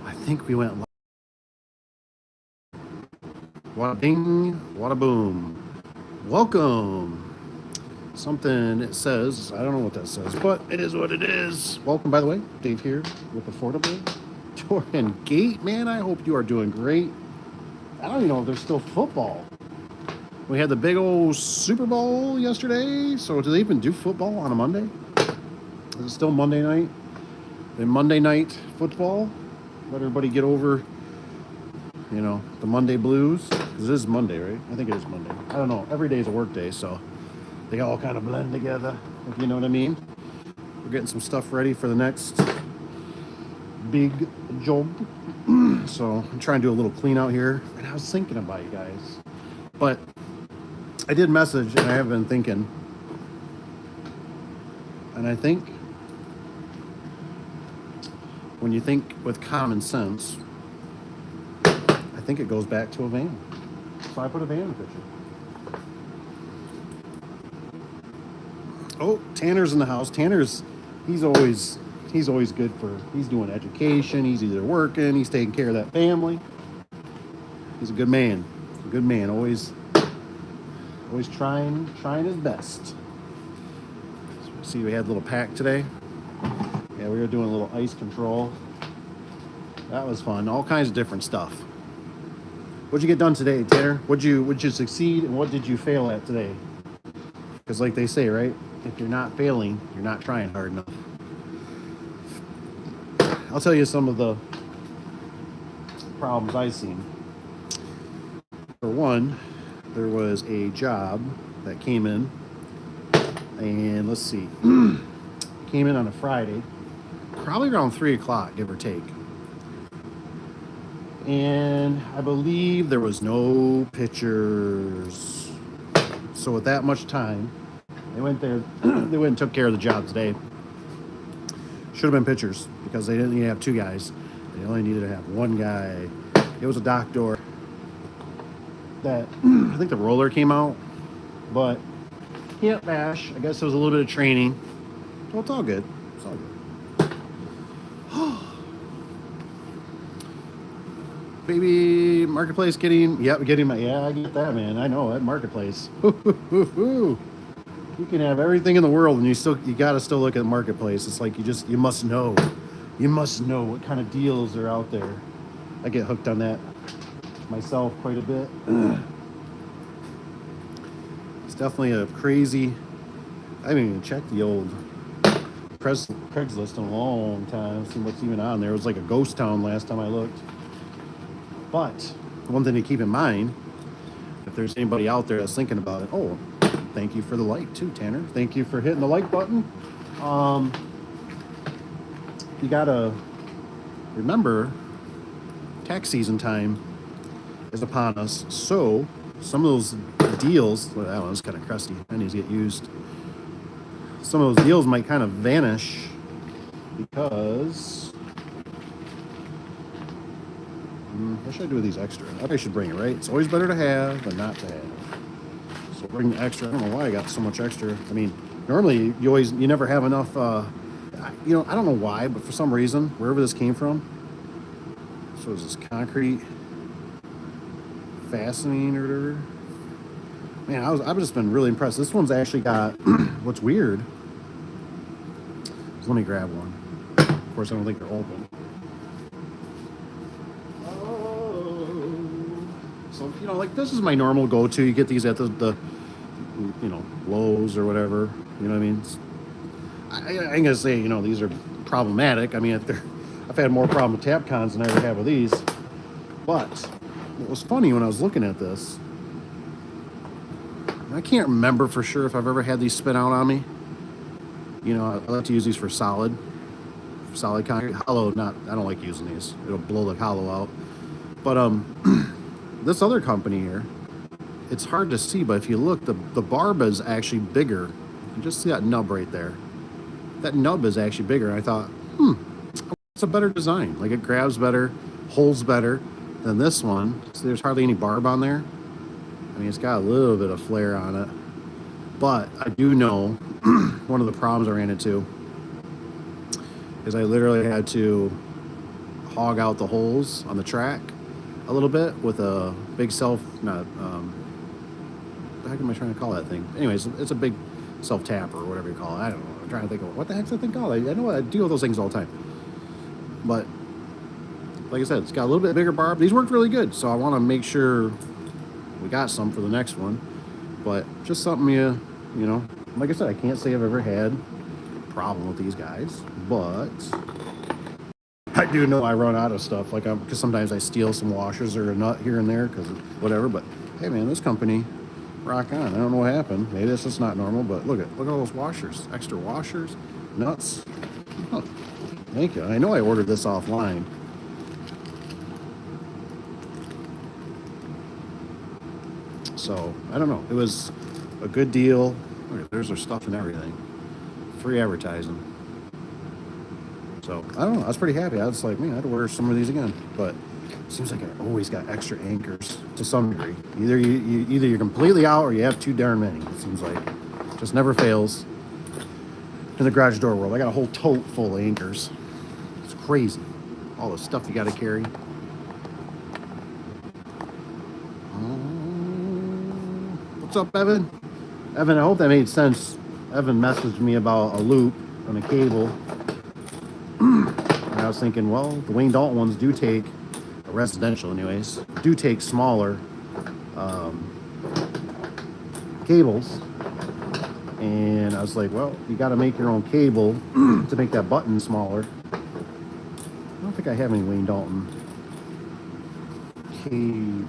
I think we went. Wada bing, wada boom. Welcome. Something it says, I don't know what that says, but it is what it is. Welcome, by the way. Dave here with Affordable Tour and Gate. Man, I hope you are doing great. I don't even know if there's still football. We had the big old Super Bowl yesterday. So do they even do football on a Monday? Is it still Monday night? And Monday night football? Let everybody get over, the Monday blues. Because it is Monday, right? I think it is Monday. I don't know. Every day is a work day, so they all kind of blend together, if you know what I mean. We're getting some stuff ready for the next big job. So I'm trying to do a little clean out here. And I was thinking about you guys. But I did message, and I have been thinking. And I think when you think with common sense, I think it goes back to a van. So I put a van picture. Oh, Tanner's in the house. Tanner's, he's always good for, he's doing education. He's either working, he's taking care of that family. He's a good man. A good man. Always trying his best. See, we had a little pack today. Yeah, we were doing a little ice control. That was fun. All kinds of different stuff. What'd you get done today, Tanner? Would you succeed, and what did you fail at today? Because like they say, right? If you're not failing, you're not trying hard enough. I'll tell you some of the problems I've seen. For one, there was a job that came in, and let's see, came in on a Friday, probably around 3 o'clock, give or take. And I believe there was no pictures. So with that much time, they went there, they went and took care of the job today. Should have been pictures, because they didn't need to have two guys. They only needed to have one guy. It was a dock door that, I think the roller came out, but can't bash. I guess it was a little bit of training. Well, it's all good. It's all good. Baby Marketplace getting my, I get that, man. I know that Marketplace. You can have everything in the world, and you gotta still look at Marketplace. It's like you must know what kind of deals are out there. I get hooked on that myself quite a bit. It's definitely a crazy. I haven't even checked the old Craigslist in a long time. See what's even on there. It was like a ghost town last time I looked. But one thing to keep in mind, if there's anybody out there that's thinking about it, oh, thank you for the like too, Tanner. Thank you for hitting the like button. You gotta remember, tax season time is upon us. So some of those deals, well, that one's kind of crusty. That needs to get used. Some of those deals might kind of vanish because. What should I do with these extra? I probably should bring it, right? It's always better to have than not to have. So bring the extra. I don't know why I got so much extra. I mean, normally you never have enough. I don't know why, but for some reason, wherever this came from. So is this concrete fastening or whatever? Man, I've just been really impressed. This one's actually got. What's weird? Let me grab one. Of course, I don't think they're open. So, like this is my normal go-to. You get these at the Lowe's or whatever. You know what I mean? I ain't gonna say, these are problematic. I mean, I've had more problem with Tapcons than I ever have with these. But what was funny when I was looking at this, I can't remember for sure if I've ever had these spin out on me. I like to use these for solid concrete. Hollow, I don't like using these. It'll blow the hollow out. But this other company here, it's hard to see, but if you look, the barb is actually bigger. You can just see that nub right there. That nub is actually bigger. And I thought, it's a better design. Like it grabs better, holds better than this one. So there's hardly any barb on there. I mean, it's got a little bit of flare on it. But I do know one of the problems I ran into is I literally had to hog out the holes on the track a little bit with a big what the heck am I trying to call that thing? Anyways, it's a big self tap or whatever you call it. I don't know. I'm trying to think of what the heck's that thing called. I know I deal with those things all the time. But like I said, it's got a little bit bigger barb. These worked really good, so I want to make sure we got some for the next one. But just something you know, like I said, I can't say I've ever had a problem with these guys, but I do know I run out of stuff. Like because sometimes I steal some washers or a nut here and there because whatever. But hey, man, this company, rock on. I don't know what happened. Maybe this is not normal, but look at all those washers, extra washers, nuts. Oh, thank you. I know I ordered this offline. So I don't know. It was a good deal. Look, there's their stuff and everything. Free advertising. So I don't know. I was pretty happy. I was like, man, I'd order some of these again. But it seems like I always got extra anchors to some degree. Either you're completely out or you have too darn many. It seems like just never fails. In the garage door world, I got a whole tote full of anchors. It's crazy. All the stuff you got to carry. What's up, Evan? Evan, I hope that made sense. Evan messaged me about a loop on a cable. And I was thinking, well, the Wayne Dalton ones do take, residential anyways, do take smaller cables. And I was like, well, you got to make your own cable to make that button smaller. I don't think I have any Wayne Dalton cable.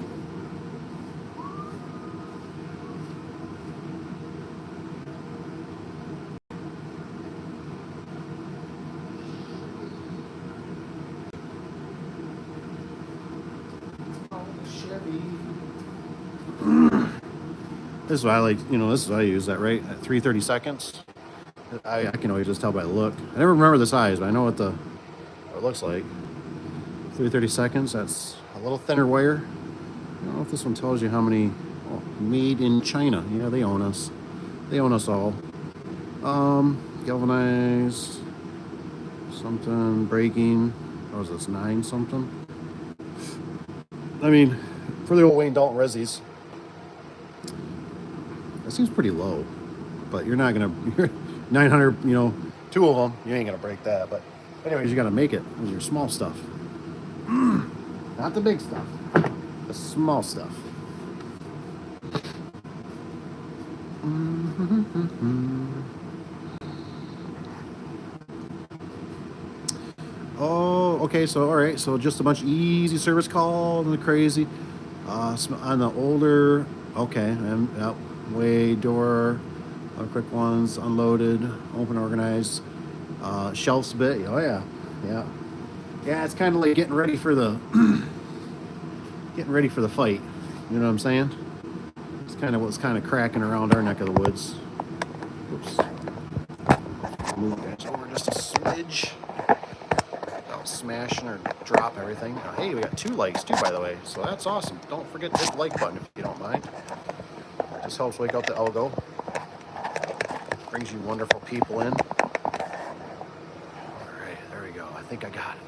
This is what I like, you know, this is what I use that, right? At 3/32 seconds. I can always just tell by the look. I never remember the size, but I know what it looks like. 3/32 seconds, that's a little thinner wire. I don't know if this one tells you how many, oh, made in China. Yeah, they own us. They own us all. Galvanized, something, braking. What was this, 9 something? I mean, for the old Wayne Dalton Resis, that seems pretty low, but you're not gonna, 900, you know, 2 of them, you ain't gonna break that. But anyways, you gotta make it with your small stuff. Not the big stuff, the small stuff. Oh, okay, so all right, so just a bunch of easy service calls, nothing crazy. On the older, okay, and way door, quick ones, unloaded, open, organized, shelves a bit. Oh yeah, yeah. It's kind of like getting ready for the fight. You know what I'm saying? It's kind of what's kind of cracking around our neck of the woods. Oops. Move that over just a smidge. Without smashing or drop everything. Oh, hey, we got 2 likes too, by the way. So that's awesome. Don't forget to hit the like button if you don't mind. Just helps wake up the algo. Brings you wonderful people in. All right, there we go. I think I got it.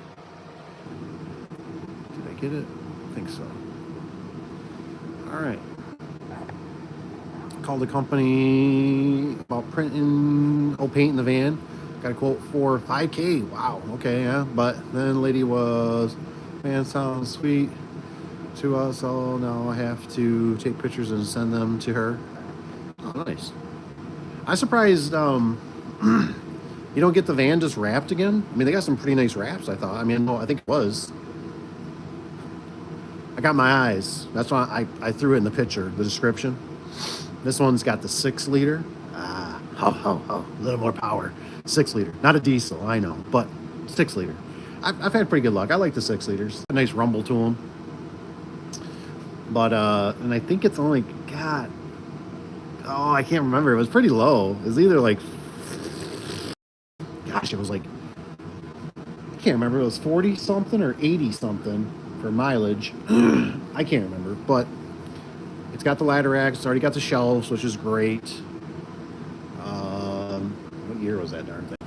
Did I get it? I think so. All right. Called the company about printing, paint in the van. Got a quote for $5K. Wow. Okay, yeah. But then the lady was, man, sounds sweet to us. Oh, now I have to take pictures and send them to her. Oh, nice. I'm surprised you don't get the van just wrapped again. I mean, they got some pretty nice wraps, I thought. I mean, I think it was. I got my eyes. That's why I threw it in the picture, the description. This one's got the 6-liter. A little more power. 6-liter. Not a diesel, I know, but 6-liter. I've had pretty good luck. I like the 6-liters. A nice rumble to them. But, and I think it's only got, I can't remember. It was pretty low. It was either like, gosh, it was like, I can't remember. It was 40 something or 80 something for mileage. I can't remember, but it's got the ladder rack. It's already got the shelves, which is great. What year was that darn thing?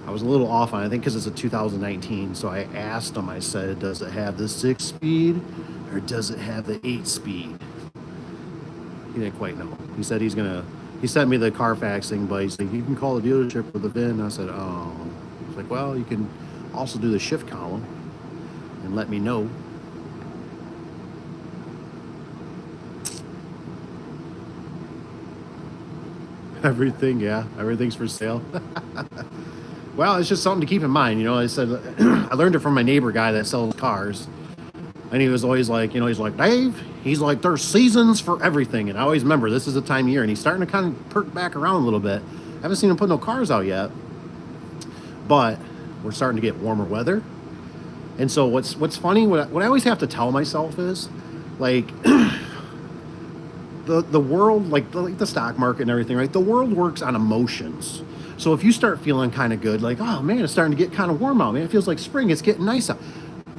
I was a little off on it, I think because it's a 2019. So I asked him, I said, does it have the 6-speed or does it have the 8-speed? He didn't quite know. He said he sent me the Carfax thing, but he's like, you can call the dealership with the VIN. I said, oh. He's like, well, you can also do the shift column and let me know. Everything, yeah, everything's for sale. Well, it's just something to keep in mind. You know, I said, I learned it from my neighbor guy that sells cars. And he was always like, you know, he's like, Dave, he's like, there's seasons for everything. And I always remember this is the time of year. And he's starting to kind of perk back around a little bit. I haven't seen him put no cars out yet. But we're starting to get warmer weather. And so what's funny, what I always have to tell myself is, like, the world, like the stock market and everything, right? The world works on emotions. So if you start feeling kind of good, like, oh man, it's starting to get kind of warm out, man. It feels like spring. It's getting nice out.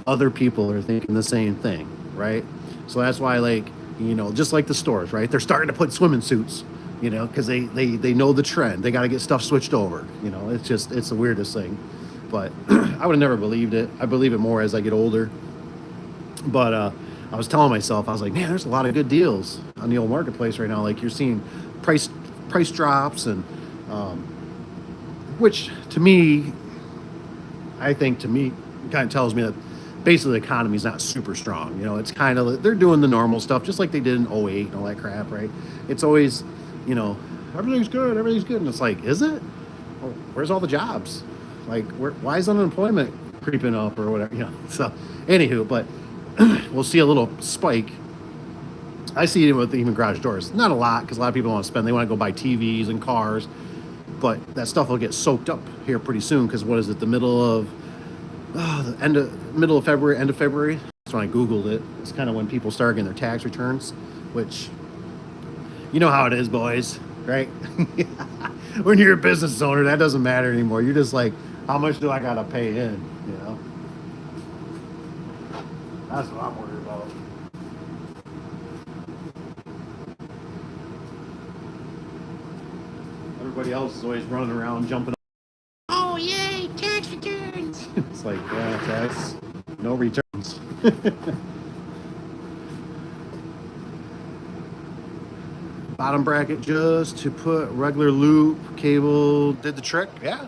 Other people are thinking the same thing, right? So that's why, like, you know, just like the stores, right? They're starting to put swimming suits, you know, because they know the trend. They got to get stuff switched over. You know, it's the weirdest thing. But I would have never believed it. I believe it more as I get older. But I was telling myself, I was like, man, there's a lot of good deals on the old marketplace right now. Like, you're seeing price drops, and which to me, I think to me kind of tells me that basically the economy's not super strong. You know, it's kind of, they're doing the normal stuff just like they did in '08 and all that crap, right? It's always, you know, everything's good, and it's like, is it? Well, where's all the jobs? Like, why is unemployment creeping up or whatever? You know. So anywho, but we'll see a little spike. I see it with even garage doors. Not a lot, because a lot of people want to spend. They want to go buy TVs and cars, but that stuff will get soaked up here pretty soon. Because what is it? The middle of February, end of February. That's when I Googled it. It's kind of when people start getting their tax returns, which, you know how it is, boys, right? When you're a business owner, that doesn't matter anymore. You're just like, how much do I gotta pay in? You know, that's what I'm worried about. Everybody else is always running around, jumping. Oh yay, tax returns! It's like, yeah, tax, no returns. Bottom bracket just to put regular loop cable did the trick. Yeah,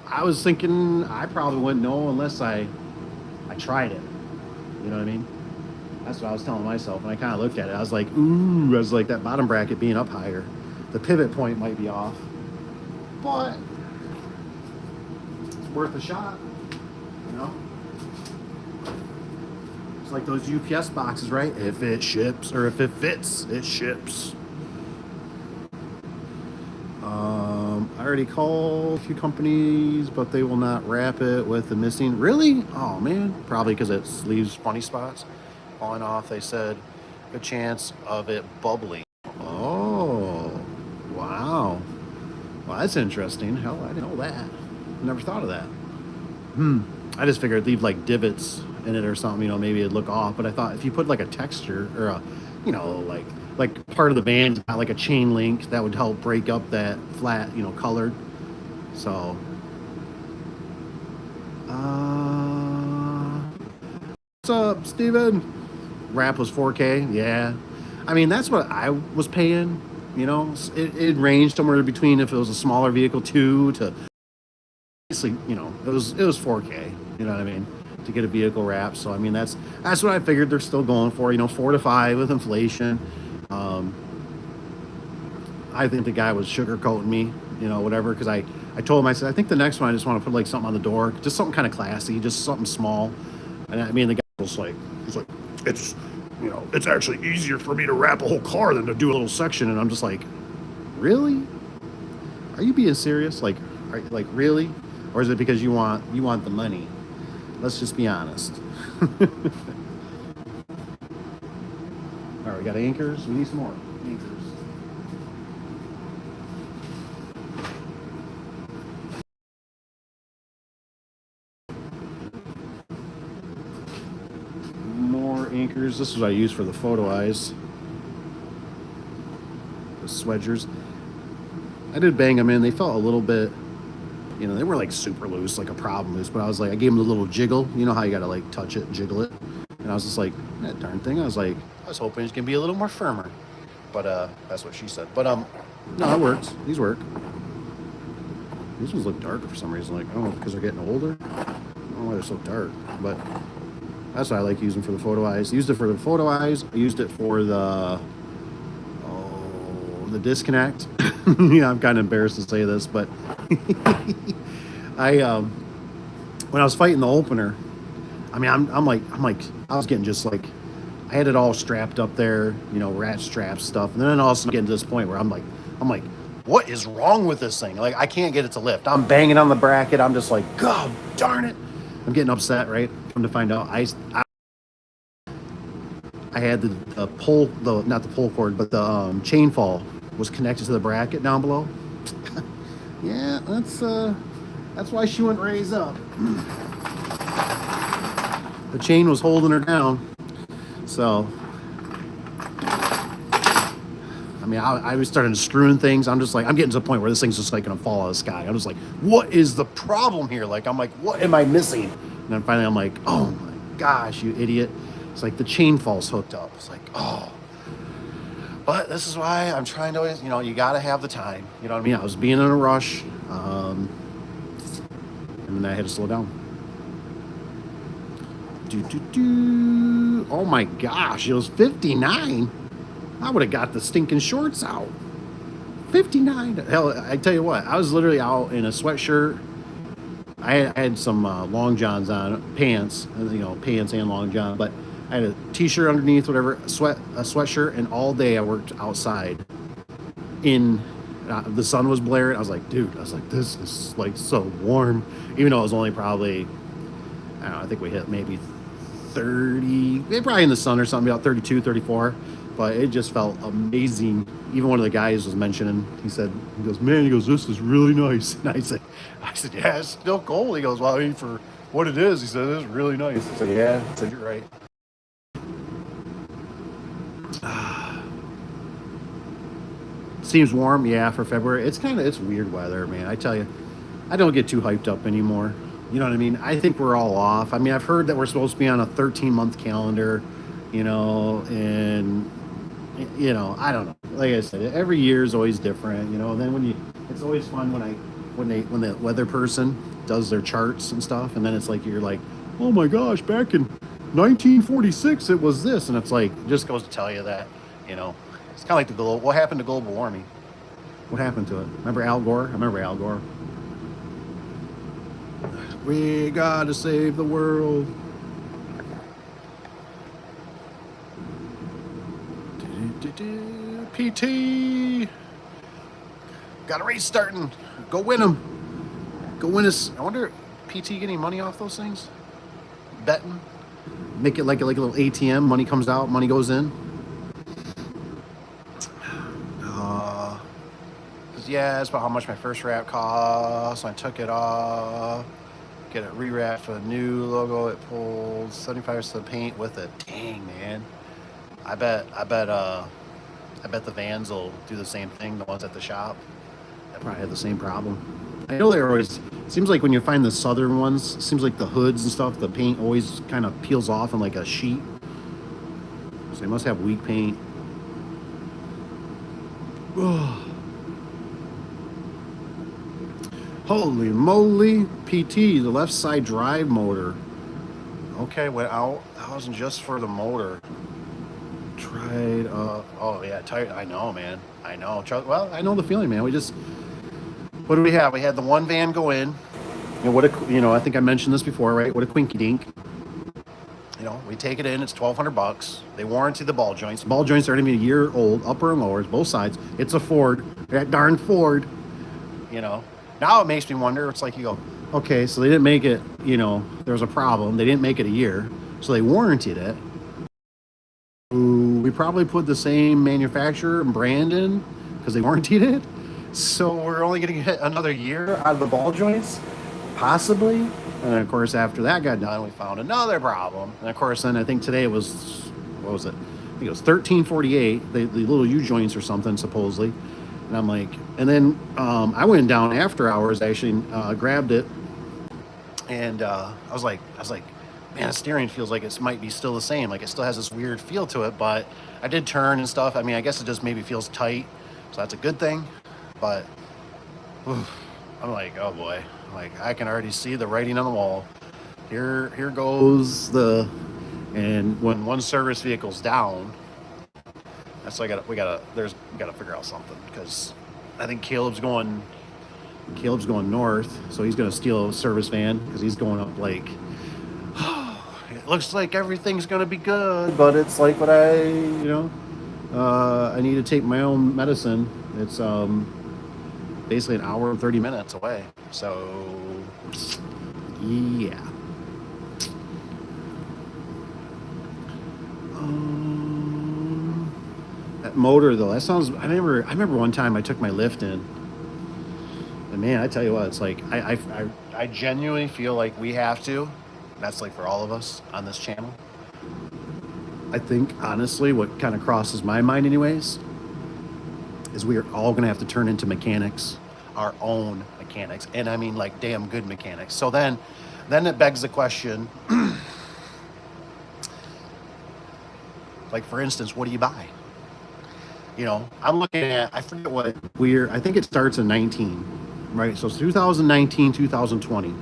I was thinking I probably wouldn't know unless I tried it. You know what I mean? That's what I was telling myself. And I kind of looked at it. I was like, ooh, I was like, that bottom bracket being up higher, the pivot point might be off, but it's worth a shot. You know, it's like those UPS boxes, right? If it ships, or if it fits, it ships. I already called a few companies, but they will not wrap it with the missing. Really? Oh man, probably because it leaves funny spots falling off. They said good chance of it bubbling. Oh, wow. Well, that's interesting. Hell, I didn't know that. Never thought of that. I just figured leave like divots in it or something. You know, maybe it'd look off. But I thought if you put like a texture or a, you know, like part of the band, like a chain link, that would help break up that flat, you know, colored. So, what's up, Steven? Wrap was 4K. Yeah, I mean that's what I was paying. You know, it ranged somewhere between, if it was a smaller vehicle, 2 to basically, you know, it was 4K. You know what I mean? To get a vehicle wrap. So I mean that's what I figured they're still going for. You know, 4 to 5 with inflation. I think the guy was sugarcoating me, you know, whatever, because I told him, I said, I think the next one I just want to put like something on the door, just something kind of classy, just something small. And I mean, the guy was like, he's like, it's, you know, it's actually easier for me to wrap a whole car than to do a little section. And I'm just like, really? Are you being serious? Like really? Or is it because you want the money? Let's just be honest. All right, we got anchors. We need some more anchors. More anchors. This is what I use for the photo eyes. The Swedgers. I did bang them in. They felt a little bit You know, they were like super loose, like a problem loose. But I was like, I gave them a little jiggle. You know how you gotta like touch it, jiggle it. And I was just like, that darn thing. I was like, I was hoping it's gonna be a little more firmer. But that's what she said. But no, it works. These work. These ones look darker for some reason. Like, I don't know, because they're getting older. I don't know why they're so dark. But that's what I like using for the photo eyes. I used it for the photo eyes. I used it for the disconnect. Yeah, I'm kind of embarrassed to say this, but I when I was fighting the opener, I mean, I'm like I was getting just like, I had it all strapped up there, you know, rat strap stuff, and then all of a sudden getting to this point where I'm like, what is wrong with this thing? Like, I can't get it to lift. I'm banging on the bracket. I'm just like, God darn it! I'm getting upset, right? Come to find out, I had the pull, not the pull cord, but the chain fall was connected to the bracket down below. Yeah, that's why she wouldn't raise up. The chain was holding her down. So, I mean, I was starting screwing things. I'm just like, I'm getting to the point where this thing's just like gonna fall out of the sky. I'm just like, what is the problem here? Like, I'm like, what am I missing? And then finally I'm like, oh my gosh, you idiot. It's like the chain fall's hooked up. It's like, oh. But this is why I'm trying to always, you know, you gotta have the time. You know what I mean? I was being in a rush. And then I had to slow down. Oh my gosh, it was 59. I would have got the stinking shorts out. 59. Hell, I tell you what, I was literally out in a sweatshirt. I had some long johns on, pants, you know, pants and long john, but I had a t-shirt underneath, whatever, a sweatshirt, and all day I worked outside. The sun was blaring. I was like, dude, this is like so warm, even though it was only probably, I don't know, I think we hit maybe 30, probably in the sun or something, about 32, 34. But it just felt amazing. Even one of the guys was mentioning, he goes, man, this is really nice. And I said, yeah, it's still cold. He goes, well, I mean, for what it is, he said, it's really nice. I said, yeah, I said, you're right. Seems warm, yeah, for February. It's weird weather, man. I tell you, I don't get too hyped up anymore. You know what I mean? I think we're all off. I mean, I've heard that we're supposed to be on a 13-month calendar, you know, and, you know, I don't know. Like I said, every year is always different, you know. And then it's always fun when the weather person does their charts and stuff, and then it's like, you're like, oh my gosh, back in 1946 it was this, and it's like, it just goes to tell you that, you know, it's kind of like what happened to global warming? What happened to it? Remember Al Gore? I remember Al Gore. We gotta save the world. PT. Got a race starting. Go win them. Go win us. I wonder, PT getting money off those things? Betting? Make it like a little ATM. Money comes out, money goes in. Yeah, that's about how much my first wrap cost. I took it off. Get it rewrapped for a new logo. It pulled 75% paint with it. Dang, man. I bet the vans will do the same thing. The ones at the shop, they probably have the same problem. I know they're always. Seems like when you find the southern ones, it seems like the hoods and stuff, the paint always kind of peels off in like a sheet. So they must have weak paint. Holy moly, PT, the left side drive motor. Okay, went out. That wasn't just for the motor. Tried, oh yeah, tight. I know, man. I know. Well, I know the feeling, man. What do we have? We had the one van go in. You know, I think I mentioned this before, right? What a quinky dink. You know, we take it in, it's $1,200. They warranty the ball joints. Ball joints are gonna be a year old, upper and lowers, both sides. It's a Ford, that darn Ford, you know. Now it makes me wonder, it's like you go, okay, so they didn't make it, you know, there was a problem. They didn't make it a year, so they warranted it. We probably put the same manufacturer and brand in because they warranted it. So we're only going to get another year out of the ball joints, possibly. And then, of course, after that got done, we found another problem. And, of course, then I think today it was, what was it? I think it was $13.48, the little U-joints or something, supposedly. And I'm like, and then I went down after hours, actually, grabbed it, and I was like, man, the steering feels like it might be still the same. Like it still has this weird feel to it, but I did turn and stuff. I mean, I guess it just maybe feels tight, so that's a good thing. But oof, I'm like, oh boy, like I can already see the writing on the wall. Here goes the, and when one service vehicle's down, that's like we gotta figure out something, because I think Caleb's going north, so he's gonna steal a service van because he's going up like. It looks like everything's gonna be good, but it's like what I need to take my own medicine. It's basically an hour and 30 minutes away. So yeah. That motor though, that sounds. I remember one time I took my lift in, and man, I tell you what, it's like I genuinely feel like we have to. That's like for all of us on this channel. I think honestly, what kind of crosses my mind, anyways, is we are all gonna have to turn into mechanics, our own mechanics, and I mean like damn good mechanics. So then it begs the question, like for instance, what do you buy? You know, I'm looking at, I forget what I think it starts in 19, right? So it's 2019, 2020.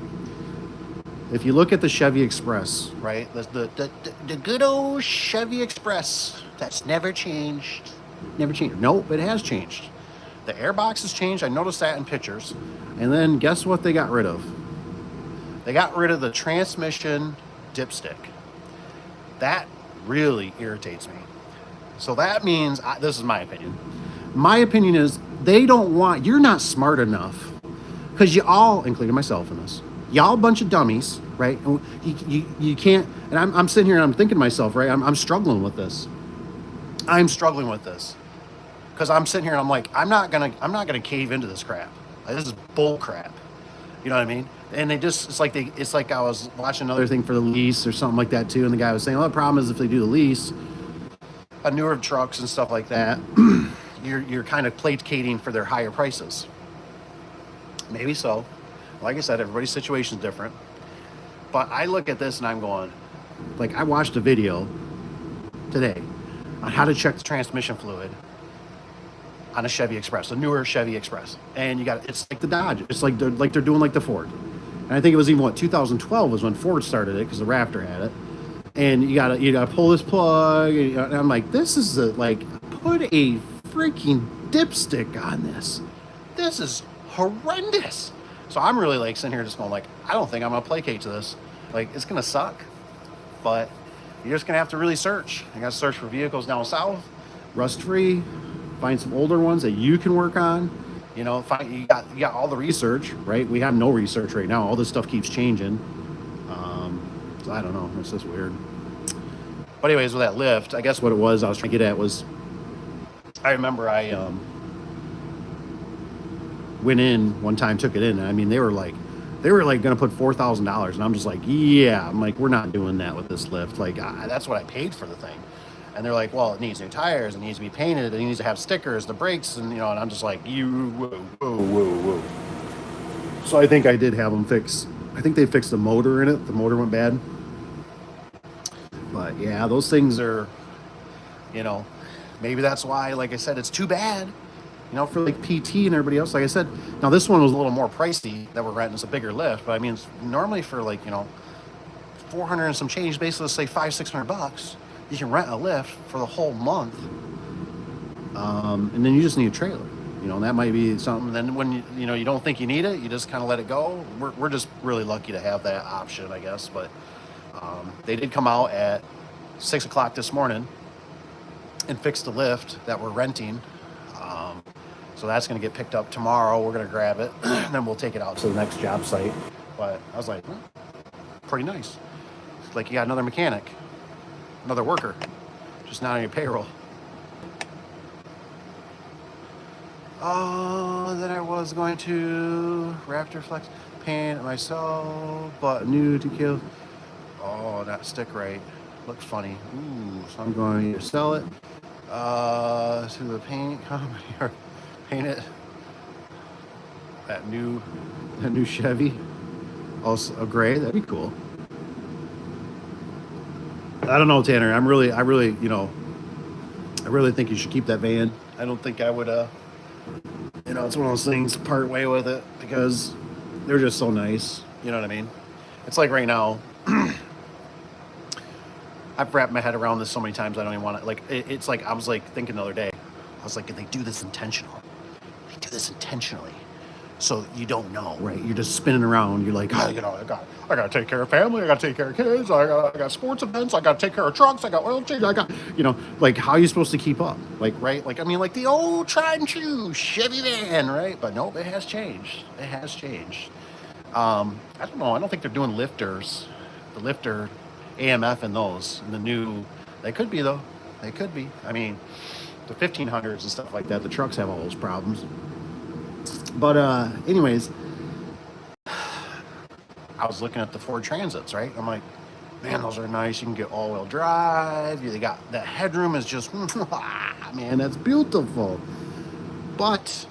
If you look at the Chevy Express, right? The good old Chevy Express, that's never changed. Never changed. Nope, it has changed. The airbox has changed. I noticed that in pictures. And then guess what they got rid of? They got rid of the transmission dipstick. That really irritates me. So that means, this is my opinion. My opinion is they don't want, you're not smart enough, because you all, including myself in this, y'all a bunch of dummies, right? And you can't, and I'm sitting here and I'm thinking to myself, right? I'm struggling with this. I'm struggling with this because I'm sitting here and I'm like, I'm not gonna cave into this crap. Like, this is bull crap. You know what I mean? And it's like I was watching another thing for the lease or something like that too, and the guy was saying, well, the problem is if they do the lease, on newer trucks and stuff like that, you're kind of placating for their higher prices. Maybe so. Like I said, everybody's situation is different. But I look at this and I'm going, like, I watched a video today on how to check the transmission fluid on a Chevy Express, a newer Chevy Express. And it's like the Dodge. It's like they're doing like the Ford. And I think it was even 2012 was when Ford started it, because the Raptor had it. And you gotta pull this plug. And I'm like, this is put a freaking dipstick on this. This is horrendous. So I'm really like sitting here just going like, I don't think I'm gonna placate to this. Like, it's gonna suck, but you're just gonna have to really search. You gotta search for vehicles down south, rust free, find some older ones that you can work on. You know, you got all the research, right? We have no research right now. All this stuff keeps changing. So I don't know. It's just weird. But anyways, with that lift, I guess what it was I was trying to get at was, I remember I went in one time, took it in, and I mean they were like gonna put $4,000, and I'm just like, yeah, I'm like, we're not doing that with this lift. Like that's what I paid for the thing. And they're like, well, it needs new tires, it needs to be painted, it needs to have stickers, the brakes, and and I'm just like, whoa. So I think I did have them fix. I think they fixed the motor in it. The motor went bad. But yeah, those things are, maybe that's why, like I said, it's too bad, for like PT and everybody else. Like I said, now this one was a little more pricey that we're renting. It's a bigger lift, but I mean, it's normally for like, 400 and some change, basically, let's say $500-600, you can rent a lift for the whole month. And then you just need a trailer, and that might be something. Then when you don't think you need it, you just kind of let it go. We're just really lucky to have that option, I guess. But they did come out at 6 o'clock this morning and fix the lift that we're renting. So that's going to get picked up tomorrow. We're going to grab it, and then we'll take it out to the next job site. But I was like, pretty nice. It's like you got another mechanic, another worker, just not on your payroll. Then I was going to Raptor Flex paint it myself, but new to kill. Oh, that stick right. Looks funny. Ooh, so I'm going to sell it to the paint company. paint it that new Chevy, also a gray. That'd be cool. I don't know, Tanner. I really, I really think you should keep that van. I don't think I would. It's one of those things. Part way with it because they're just so nice. You know what I mean? It's like right now. I've wrapped my head around this so many times. I don't even want to. Like, it's like I was like thinking the other day. I was like, they do this intentional. They do this intentionally. So you don't know, right? You're just spinning around. You're like, oh, I got to take care of family. I got to take care of kids. I got sports events. I got to take care of trucks. I got oil change. I got, like, how are you supposed to keep up? Like, right? Like, I mean, like the old tried and true Chevy van, right? But nope, it has changed. It has changed. I don't know. I don't think they're doing lifters. The lifter, AMF, and those, and the new. They could be though. They could be. I mean, the 1500s and stuff like that. The trucks have all those problems. But anyways, I was looking at the Ford Transits, right? I'm like, man, those are nice. You can get all-wheel drive. They got that headroom is just, man, that's beautiful. But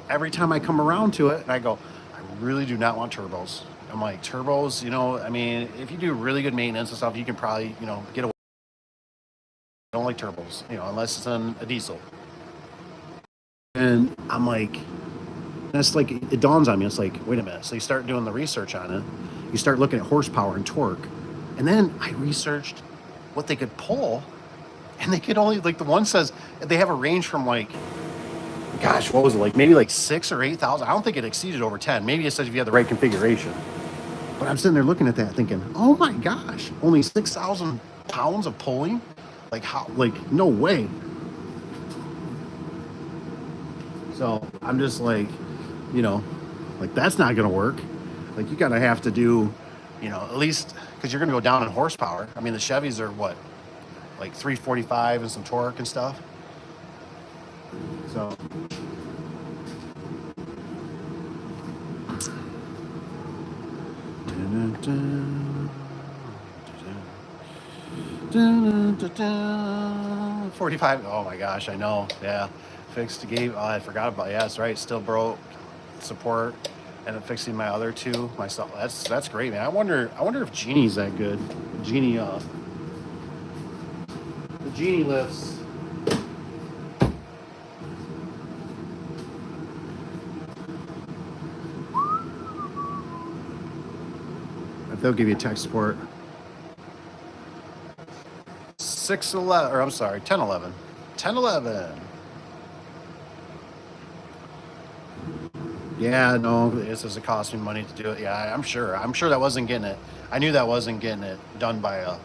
every time I come around to it, and I go, I really do not want turbos. I'm like, turbos, I mean, if you do really good maintenance and stuff, you can probably, get away. I don't like turbos, unless it's on a diesel. And I'm like, that's like, it dawns on me. It's like, wait a minute. So you start doing the research on it. You start looking at horsepower and torque. And then I researched what they could pull. And they could only, like the one says, they have a range from like, gosh, what was it? Like maybe like 6,000 or 8,000. I don't think it exceeded over 10. Maybe it says if you had the right configuration. But I'm sitting there looking at that thinking, oh my gosh, only 6,000 pounds of pulling? Like how, like no way. So I'm just like, like that's not going to work. Like you got to have to do, at least because you're going to go down in horsepower. I mean, the Chevys are what, like 345 and some torque and stuff. So. Dun, 45. Oh my gosh, I know. Yeah. Fixed the gate. Oh, I forgot about. Yeah, that's right. Still broke. Support, and then fixing my other two myself. That's great, man. I wonder if Genie's that good. Genie, the Genie lifts. If they'll give you tech support. 611, or I'm sorry, 1011. 1011. Yeah, no, this doesn't cost me money to do it. Yeah, I'm sure that wasn't getting it. I knew that wasn't getting it done by a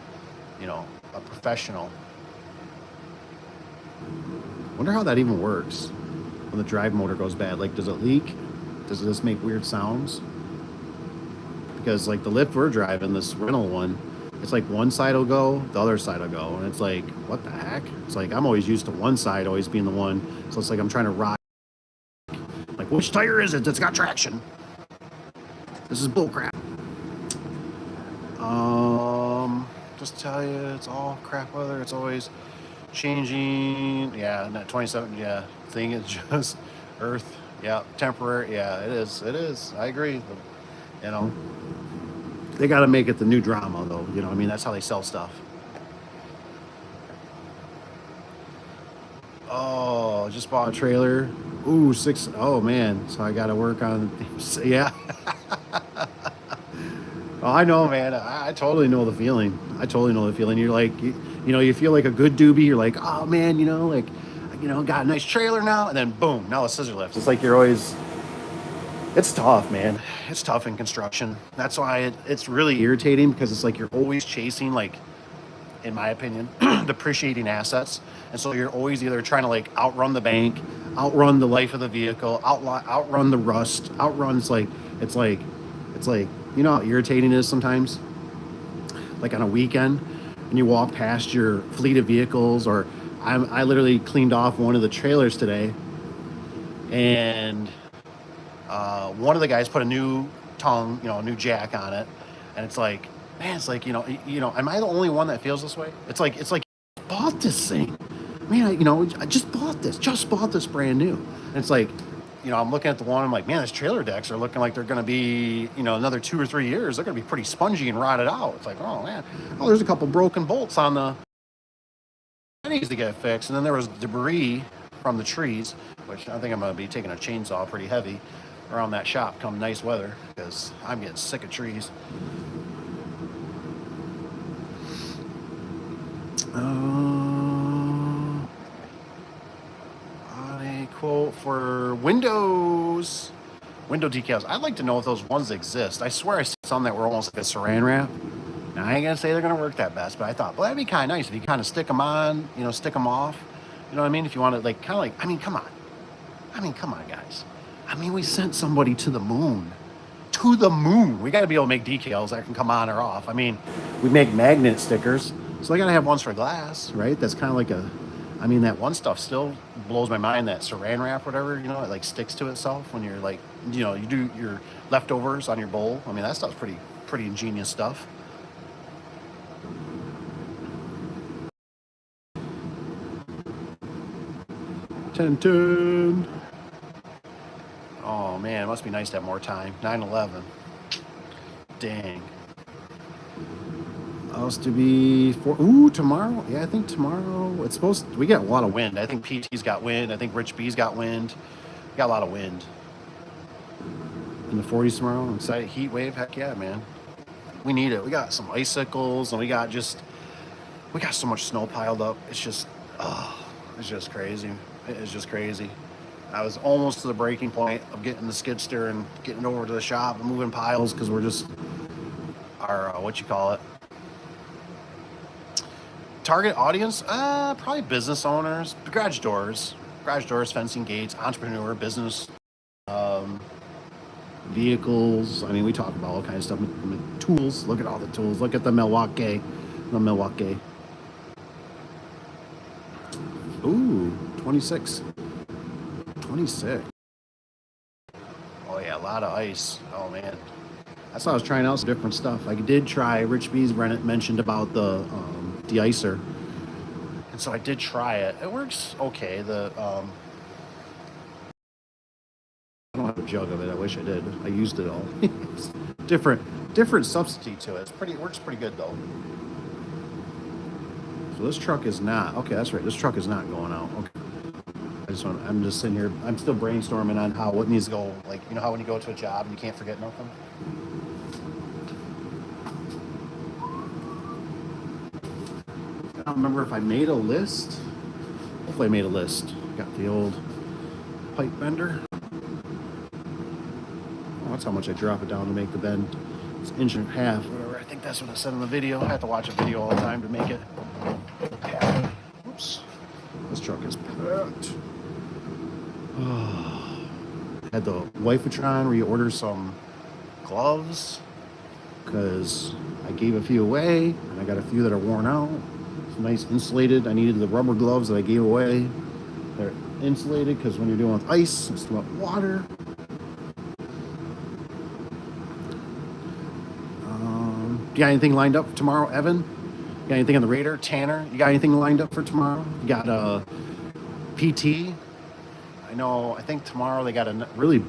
professional. Wonder how that even works when the drive motor goes bad. Like, does it leak? Does this make weird sounds? Because like the lift we're driving, this rental one, it's like one side will go, the other side will go, and it's like, what the heck? It's like I'm always used to one side always being the one, so it's like I'm trying to ride. Like, which tire is it that's got traction? This is bullcrap. Just tell you, it's all crap weather. It's always changing. Yeah, and that 27. Yeah, thing is just Earth. Yeah, temporary. Yeah, it is. It is. I agree. They got to make it the new drama, though. I mean, that's how they sell stuff. Oh, just bought a trailer. Ooh, 6. Oh man, so I got to work on. Yeah. Oh, I know, man. I totally know the feeling. You're like, you feel like a good doobie. You're like, oh man, got a nice trailer now, and then boom, now a scissor lift. It's like you're always. It's tough, man. It's tough in construction. That's why it's really irritating because it's like you're always chasing, like, in my opinion, depreciating assets. And so you're always either trying to like outrun the bank, outrun the life of the vehicle, outrun the rust, it's like how irritating it is sometimes. Like on a weekend, and you walk past your fleet of vehicles, or I literally cleaned off one of the trailers today, and one of the guys put a new tongue, a new jack on it, and it's like, man, it's like, am I the only one that feels this way? It's like bought this thing. man, I just bought this brand new. And it's like, I'm looking at the one, I'm like, man, these trailer decks are looking like they're going to be, another 2 or 3 years. They're going to be pretty spongy and rotted out. It's like, oh man, there's a couple broken bolts on the, that needs to get fixed. And then there was debris from the trees, which I think I'm going to be taking a chainsaw pretty heavy around that shop come nice weather, because I'm getting sick of trees. A quote for window decals. I'd like to know if those ones exist. I swear I saw some that were almost like a saran wrap. Now, I ain't gonna say they're gonna work that best, but I thought, well, that'd be kind of nice if you kind of stick them on, stick them off. You know what I mean? If you want to, like, kind of like, come on, guys. We sent somebody to the moon. To the moon. We got to be able to make decals that can come on or off. We make magnet stickers, so I got to have ones for glass, right? That's kind of like that one stuff still blows my mind, that saran wrap, whatever, it like sticks to itself when you're like, you do your leftovers on your bowl. That stuff's pretty ingenious stuff. Ten. Oh man, it must be nice to have more time. 9/11. Dang. Supposed to be tomorrow. Yeah, I think tomorrow it's supposed to, we get a lot of wind. I think PT's got wind. I think Rich B's got wind. We got a lot of wind. In the 40s tomorrow. I'm excited. Heat wave. Heck yeah, man. We need it. We got some icicles, and we got so much snow piled up. It's just crazy. It is just crazy. I was almost to the breaking point of getting the skid steer and getting over to the shop and moving piles, because we're just target audience, probably business owners, garage doors, fencing, gates, entrepreneur, business, vehicles. We talk about all kinds of stuff. Tools. Look at all the tools. Look at the Milwaukee. Ooh, 26. Oh yeah, a lot of ice. Oh man. That's why I was trying out some different stuff. I did try Rich B's mentioned about the de-icer. And so I did try it. It works okay. I don't have a jug of it. I wish I did. I used it all. different substitute to it. It works pretty good though. So this truck is not, okay, that's right. This truck is not going out. Okay. I'm just sitting here. I'm still brainstorming on what needs to go. Like, how when you go to a job and you can't forget nothing. I don't remember if I made a list. Hopefully I made a list. Got the old pipe bender. Oh, that's how much I drop it down to make the bend. It's an inch and a half, whatever. I think that's what I said in the video. I have to watch a video all the time to make it happen. Oops. This truck is packed. Had the Wifetron reorder some gloves, because I gave a few away and I got a few that are worn out. Some nice insulated. I needed the rubber gloves that I gave away. They're insulated because when you're dealing with ice, it's about water. You got anything lined up for tomorrow, Evan? You got anything on the radar? Tanner, you got anything lined up for tomorrow? You got PT? I think tomorrow they got a really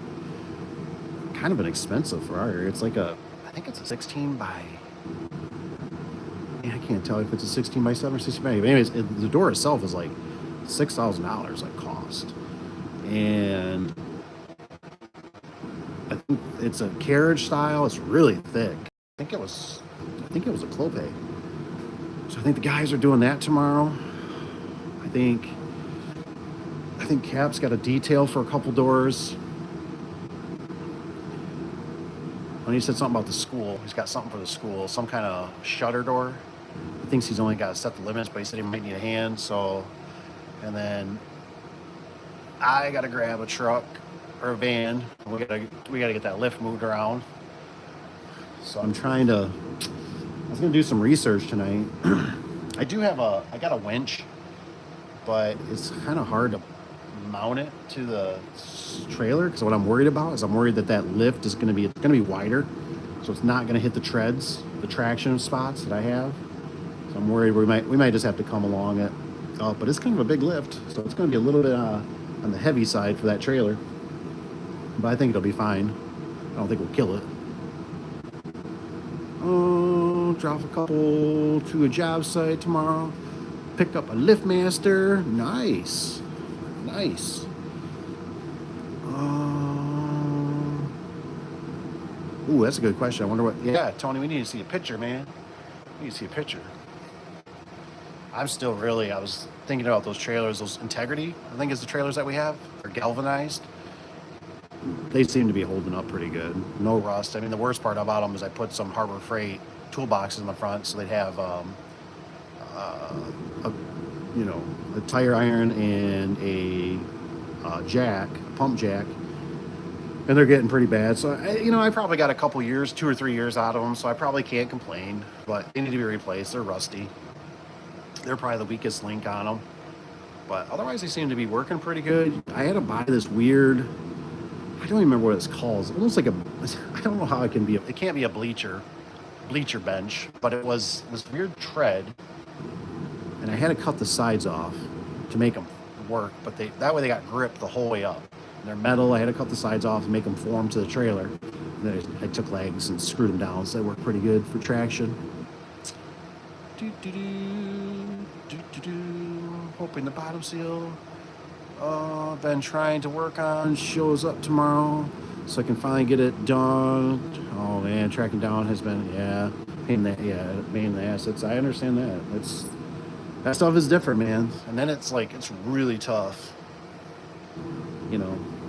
kind of an expensive Ferrari. It's like I think it's a 16 by, I can't tell if it's a 16 by 7 or 16 by 8. But anyways, the door itself is like $6,000 like cost. And I think it's a carriage style. It's really thick. I think it was a Clopay. So I think the guys are doing that tomorrow. I think Cap's got a detail for a couple doors. When he said something about the school, he's got something for the school, some kind of shutter door. He thinks he's only got to set the limits, but he said he might need a hand. So, and then I got to grab a truck or a van. We got to get that lift moved around. So I was going to do some research tonight. I got a winch, but it's kind of hard to mount it to the trailer, because what I'm worried about is that lift is going to be wider, so it's not going to hit the treads, the traction spots that I have. So I'm worried we might just have to come along it But it's kind of a big lift, so it's going to be a little bit on the heavy side for that trailer. But I think it'll be fine. I don't think we'll kill it. Oh, drop a couple to a job site tomorrow. Pick up a LiftMaster. Nice. Nice. Ooh, that's a good question. I wonder what... Yeah, Tony, we need to see a picture, man. We need to see a picture. I was thinking about those trailers, those Integrity, I think is the trailers that we have. They're galvanized. They seem to be holding up pretty good. No rust. I mean, the worst part about them is I put some Harbor Freight toolboxes in the front, so they'd have, a tire iron and a jack, a pump jack, and they're getting pretty bad. So, I probably got a couple years, 2 or 3 years out of them, so I probably can't complain, but they need to be replaced. They're rusty. They're probably the weakest link on them, but otherwise they seem to be working pretty good. I had to buy this weird, I don't even remember what it's called. It's almost like I don't know how it can be. It can't be a bleacher bench, but it was this weird tread, and I had to cut the sides off to make them work, but that way they got grip the whole way up. They're metal. I had to cut the sides off and make them form to the trailer. And then I took legs and screwed them down, so they work pretty good for traction. Hoping the bottom seal I've been trying to work on shows up tomorrow, so I can finally get it done. Oh man, tracking down has been pain in the ass. I understand that. That stuff is different, man. And then it's really tough.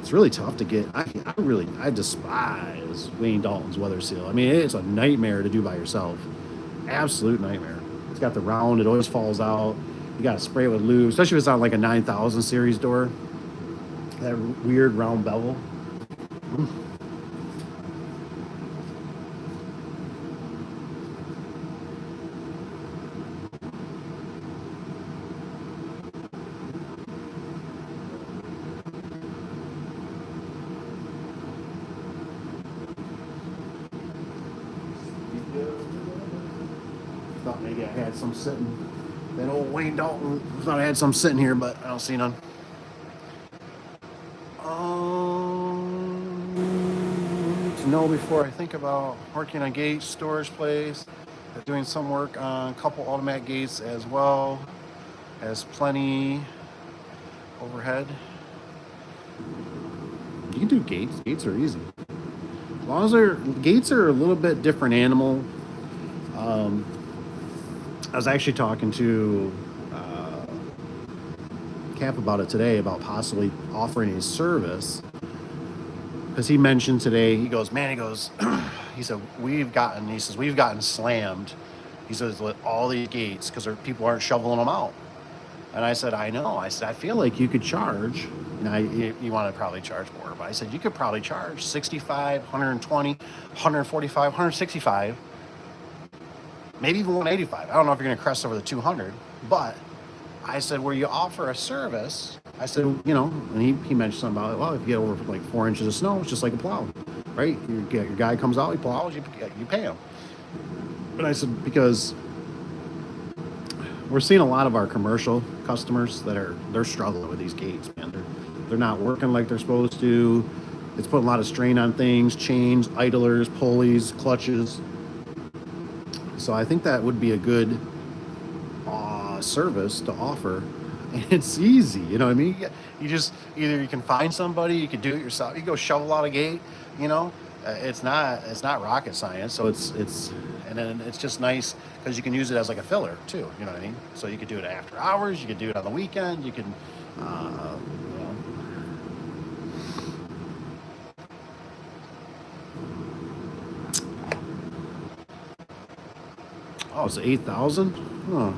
It's really tough to get. I despise Wayne Dalton's weather seal. I mean, it's a nightmare to do by yourself. Absolute nightmare. It's got the round, it always falls out. You gotta spray it with lube, especially if it's on like a 9000 series door. That weird round bevel. Thought maybe I had some sitting. That old Wayne Dalton, thought I had some sitting here, but I don't see none. To know before I think about working on gate storage place, doing some work on a couple automatic gates as well as plenty overhead. You can do gates. Gates are easy. As long as gates are a little bit different animal. I was actually talking to Cap about it today, about possibly offering a service, because he mentioned today, he said we've gotten slammed, he says, with all these gates because people aren't shoveling them out. And I said, I know. I said, I feel like you could charge, you want to probably charge more, but I said you could probably charge 65, 120, 145, 165, maybe even 185. I don't know if you're going to crest over the 200, but I said, where you offer a service, I said, and he mentioned something about it. Well, if you get over like 4 inches of snow, it's just like a plow, right? Your guy comes out, he plows, you pay him. But I said, because we're seeing a lot of our commercial customers they're struggling with these gates, man. They're not working like they're supposed to. It's putting a lot of strain on things, chains, idlers, pulleys, clutches. So I think that would be a good service to offer. And it's easy, you know what I mean? You just, either you can find somebody, you can do it yourself, you go shovel out a gate, it's not rocket science. So and then it's just nice because you can use it as like a filler too, you know what I mean? So you could do it after hours, you could do it on the weekend, you can, Oh, it's 8,000? Huh.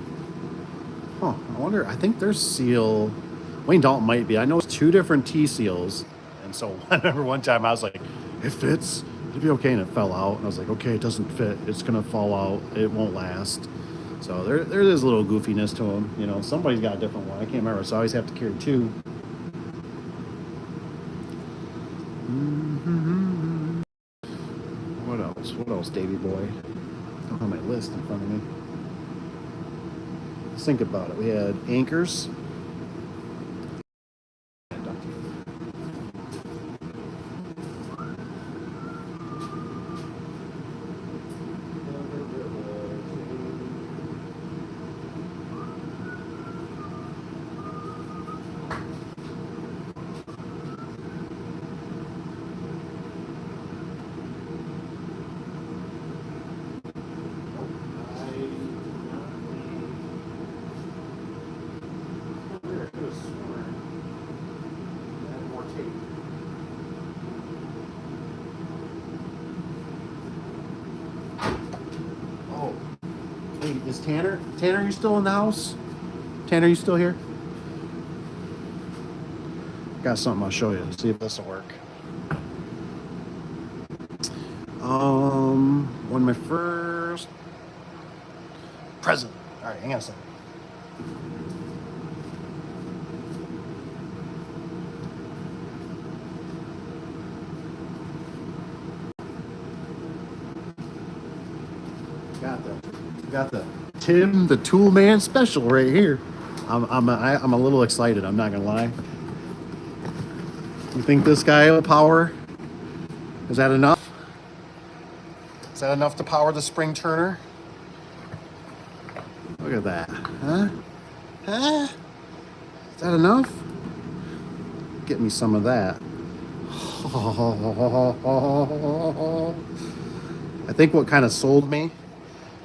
I wonder, I think their seal, Wayne Dalton might be. I know it's 2 different T seals. And so I remember one time I was like, it fits, it'll be okay. And it fell out. And I was like, okay, it doesn't fit. It's going to fall out. It won't last. So there is a little goofiness to them. Somebody's got a different one. I can't remember. So I always have to carry 2. What else? What else, Davey boy? I don't have my list in front of me. think about it. We had anchors. Oh, hey, is Tanner? Tanner, you still in the house? Tanner, you still here? Got something I'll show you. See if this will work. One of my first present. All right, hang on a second. Got the Tim the Tool Man special right here. I'm a little excited. I'm not gonna lie. You think this guy will power? Is that enough? Is that enough to power the spring turner? Look at that. Huh? Huh? Is that enough? Get me some of that. I think what kind of sold me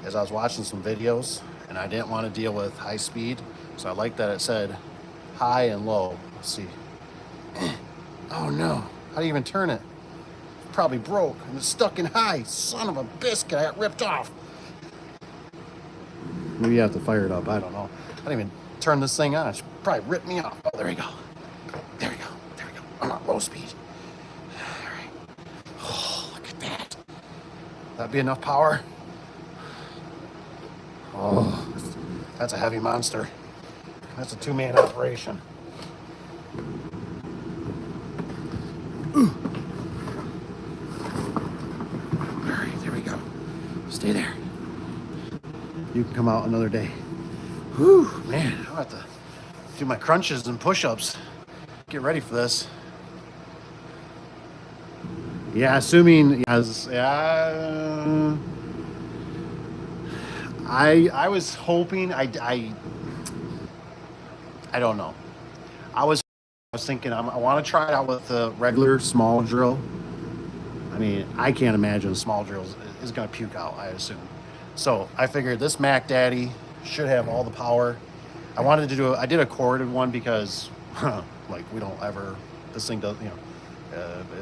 is I was watching some videos and I didn't want to deal with high speed. So I like that it said high and low. Let's see. Oh no, how do you even turn it? Probably broke and it's stuck in high. Son of a biscuit, I got ripped off. Maybe you have to fire it up, I don't know. I didn't even turn this thing on. It should probably rip me off. Oh, there we go. There we go, there we go. I'm on low speed. All right. Oh, look at that. That'd be enough power. Oh, that's a heavy monster. That's a two-man operation. Ooh. All right, there we go. Stay there. You can come out another day. Whew, man, I'll have to do my crunches and push-ups. Get ready for this. Yeah, assuming, yes, yeah. I was hoping, I don't know. I was thinking I want to try it out with the regular small drill. I mean, I can't imagine a small drill is going to puke out, I assume. So I figured this Mac Daddy should have all the power. I wanted to I did a corded one because, like, we don't ever, this thing does,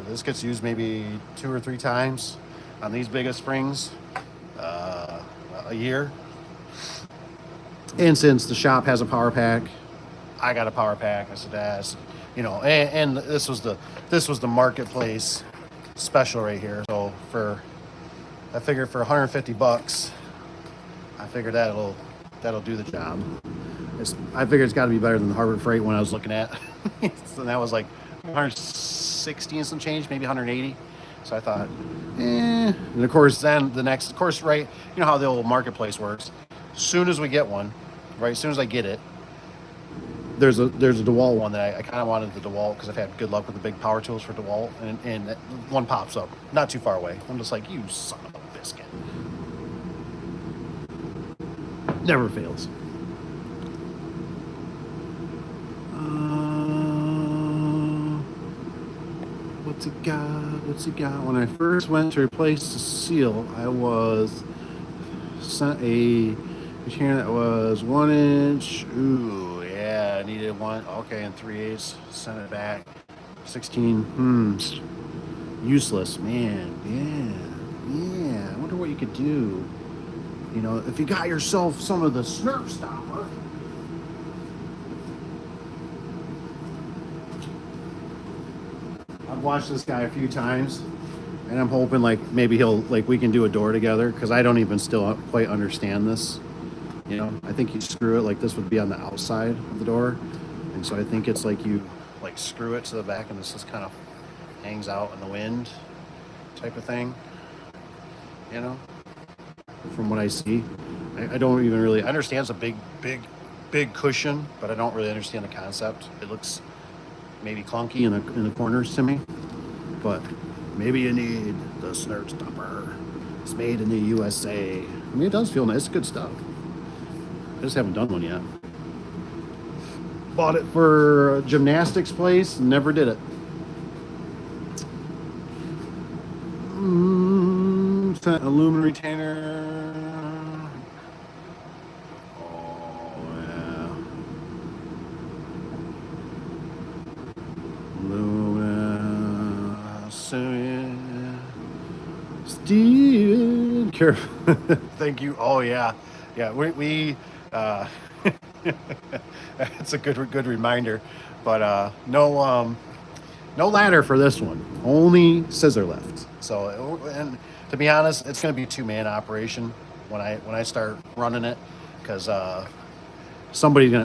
this gets used maybe 2 or 3 times on these biggest springs a year. And since the shop has a power pack, I got a power pack. I said, and this was the marketplace special right here. So I figured for $150, I figured that'll do the job. I figured it's got to be better than the Harbor Freight one I was looking at. So that was like 160 and some change, maybe 180. So I thought, And of course, then of course, right, you know how the old marketplace works. As soon as we get one, right, as soon as I get it, there's a DeWalt one that I kind of wanted the DeWalt because I've had good luck with the big power tools for DeWalt, and that one pops up not too far away. I'm just like, you son of a biscuit. Never fails. What's he got? When I first went to replace the seal, I was sent a machine that was 1 inch. Ooh, yeah, I needed one. Okay, and 3/8. Sent it back. 16. Useless, man. Yeah. I wonder what you could do. You know, if you got yourself some of the Snurf stopper. I've watched this guy a few times, and I'm hoping like maybe we can do a door together because I don't even still quite understand this. You know, I think you screw it like this would be on the outside of the door, and so I think it's like you like screw it to the back, and this just kind of hangs out in the wind, type of thing. You know, from what I see, I don't even really understand. It's a big big cushion, but I don't really understand the concept. It looks maybe clunky in the corners to me, but maybe you need the Snert Stopper. It's made in the USA. I mean, it does feel nice. It's good stuff. I just haven't done one yet. Bought it for a gymnastics place, never did it. Aluminum retainer. Oh, yeah. Aluminum. Steven. Careful. Thank you. Oh, yeah. Yeah, we it's a good reminder. But no ladder for this one. Only scissor lift. So, and to be honest, it's going to be a 2-man operation when I start running it, because we're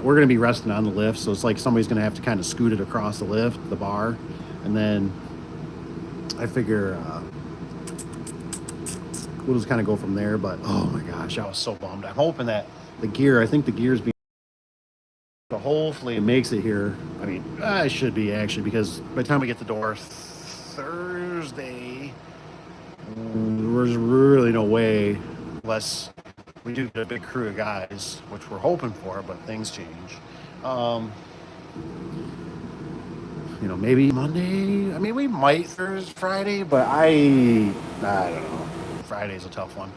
gonna be resting on the lift, so it's like somebody's gonna have to kind of scoot it across the lift, the bar, and then I figure we'll just kind of go from there. But oh my gosh, I was so bummed. I'm hoping that I think the gear's being, so hopefully it makes it here. I mean, I should be actually, because by the time we get the door Thursday, there's really no way, unless we do get a big crew of guys, which we're hoping for, but things change. Maybe Monday. I mean, we might Thursday, Friday, but I don't know. Friday's a tough one.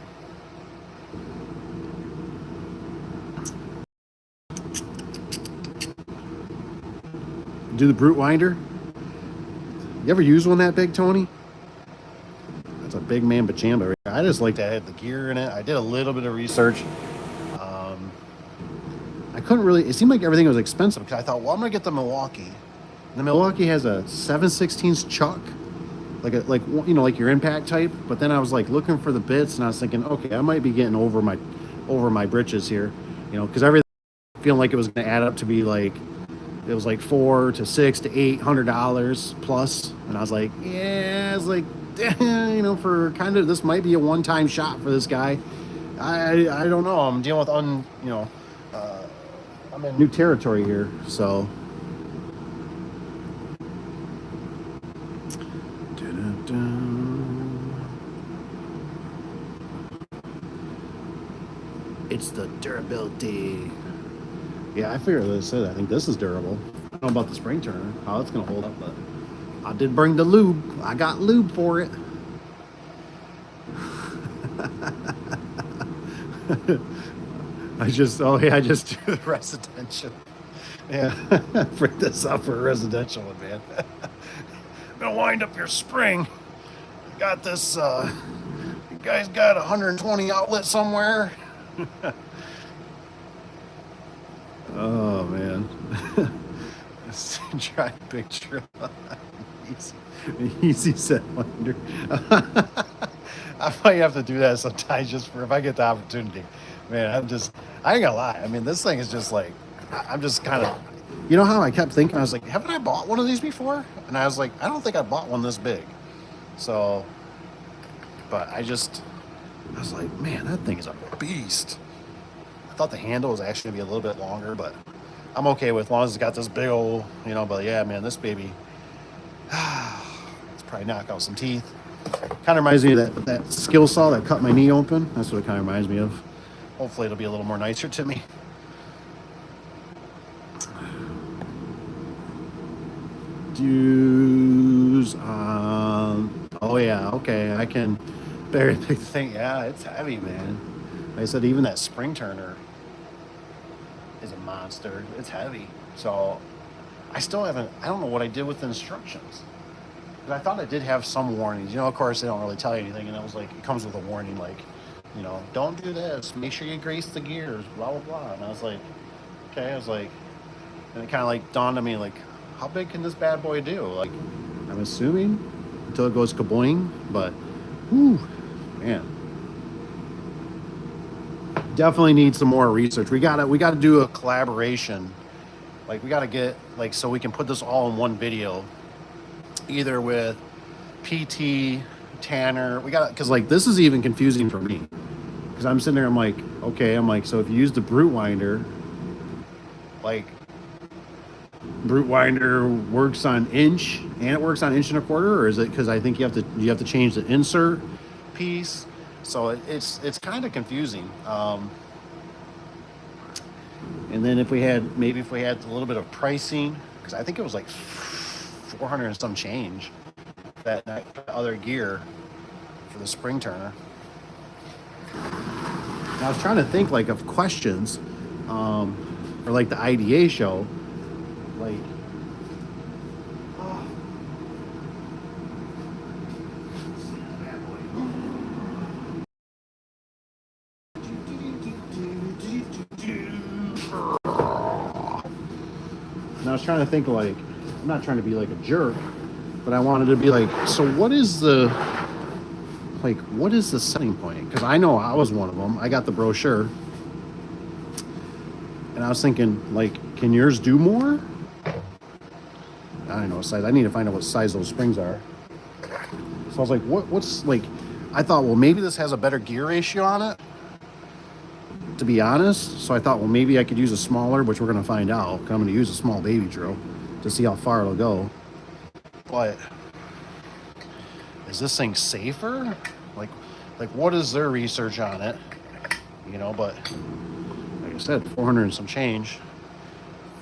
Do the brute winder. You ever use one that big, Tony? That's a big man pajama. I just like to have the gear in it. I did a little bit of research. I couldn't really. It seemed like everything was expensive, because I thought, well, I'm gonna get the Milwaukee. The Milwaukee has a 7/16 chuck, like your impact type. But then I was like looking for the bits, and I was thinking, okay, I might be getting over my britches here, because everything feeling like it was going to add up to be like, it was like $400 to $600 to $800 plus, and I was like, yeah, it's like, for kind of, this might be a one-time shot for this guy. I don't know. I'm dealing with I'm in new territory here, so. It's the durability. Yeah, I figured this is. I think this is durable. I don't know about the spring turner, how it's gonna hold up, but I did bring the lube. I got lube for it. I just do the residential. Yeah, bring this up for a residential one, man. Gonna wind up your spring. Got this. You guys got 120 outlet somewhere. Oh man. Try picture. Easy set winder. I might have to do that sometimes, just for if I get the opportunity. Man, I ain't gonna lie. I mean, this thing is just like, I'm just kind of, how I kept thinking, I was like, haven't I bought one of these before? And I was like, I don't think I bought one this big. So, but I was like, man, that thing is a beast. I thought the handle was actually gonna be a little bit longer, but I'm okay with, as long as it's got this big old, but yeah, man, this baby, it's probably knock out some teeth. Kind of reminds me of that skill saw that cut my knee open. That's what it kind of reminds me of. Hopefully it'll be a little more nicer to me. Dues. Oh yeah, okay. I can barely think. Yeah, it's heavy, man. Like I said, even that spring turner is a monster. It's heavy. So I don't know what I did with the instructions. But I thought I did have some warnings. Of course, they don't really tell you anything. And it was like, it comes with a warning, like, don't do this. Make sure you grease the gears, blah, blah, blah. And I was like, okay. And it kind of like dawned on me, like, how big can this bad boy do? Like, I'm assuming until it goes kaboing, but, whew, man. Definitely need some more research. We gotta do a collaboration. Like, we gotta get, like, so we can put this all in one video, either with PT, Tanner. Because like, this is even confusing for me, because I'm sitting there, I'm like, okay, so if you use the brute winder, like Brute Winder works on inch and it works on 1.25 inches, or is it because I think you have to change the insert piece? So it's kind of confusing. And then if we had a little bit of pricing, because I think it was like 400 and some change that other gear for the spring turner. And I was trying to think like of questions, or like the IDA show, like. And I was trying to think like, I'm not trying to be like a jerk, but I wanted to be like, so what is the selling point? Because I know I was one of them. I got the brochure, and I was thinking like, can yours do more? I don't know what size. I need to find out what size those springs are. So I was like, what's like? I thought, well, maybe this has a better gear ratio on it, to be honest. So I thought, well, maybe I could use a smaller, which we're going to find out. I'm going to use a small baby drill to see how far it'll go. But is this thing safer? Like what is their research on it? You know, but like I said, 400 and some change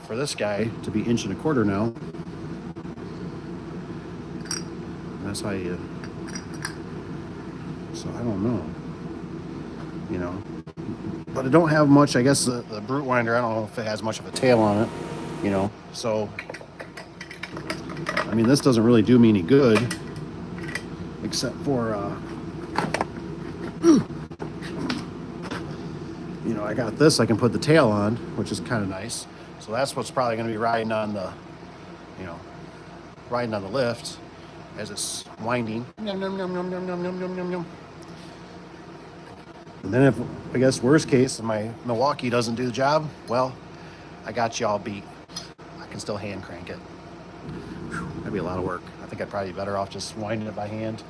for this guy to be 1.25 inches now. That's how you. So I don't know. You know. But it don't have much, I guess the Brute Winder, I don't know if it has much of a tail on it, you know. So, I mean, this doesn't really do me any good, except for, you know, I got this I can put the tail on, which is kind of nice. So that's what's probably going to be riding on the, you know, riding on the lift as it's winding. Yum, yum, yum, yum, yum, yum, yum, yum, yum, yum. And then if, I guess, worst case, my Milwaukee doesn't do the job, well, I got you all beat. I can still hand crank it. Whew, that'd be a lot of work. I think I'd probably be better off just winding it by hand.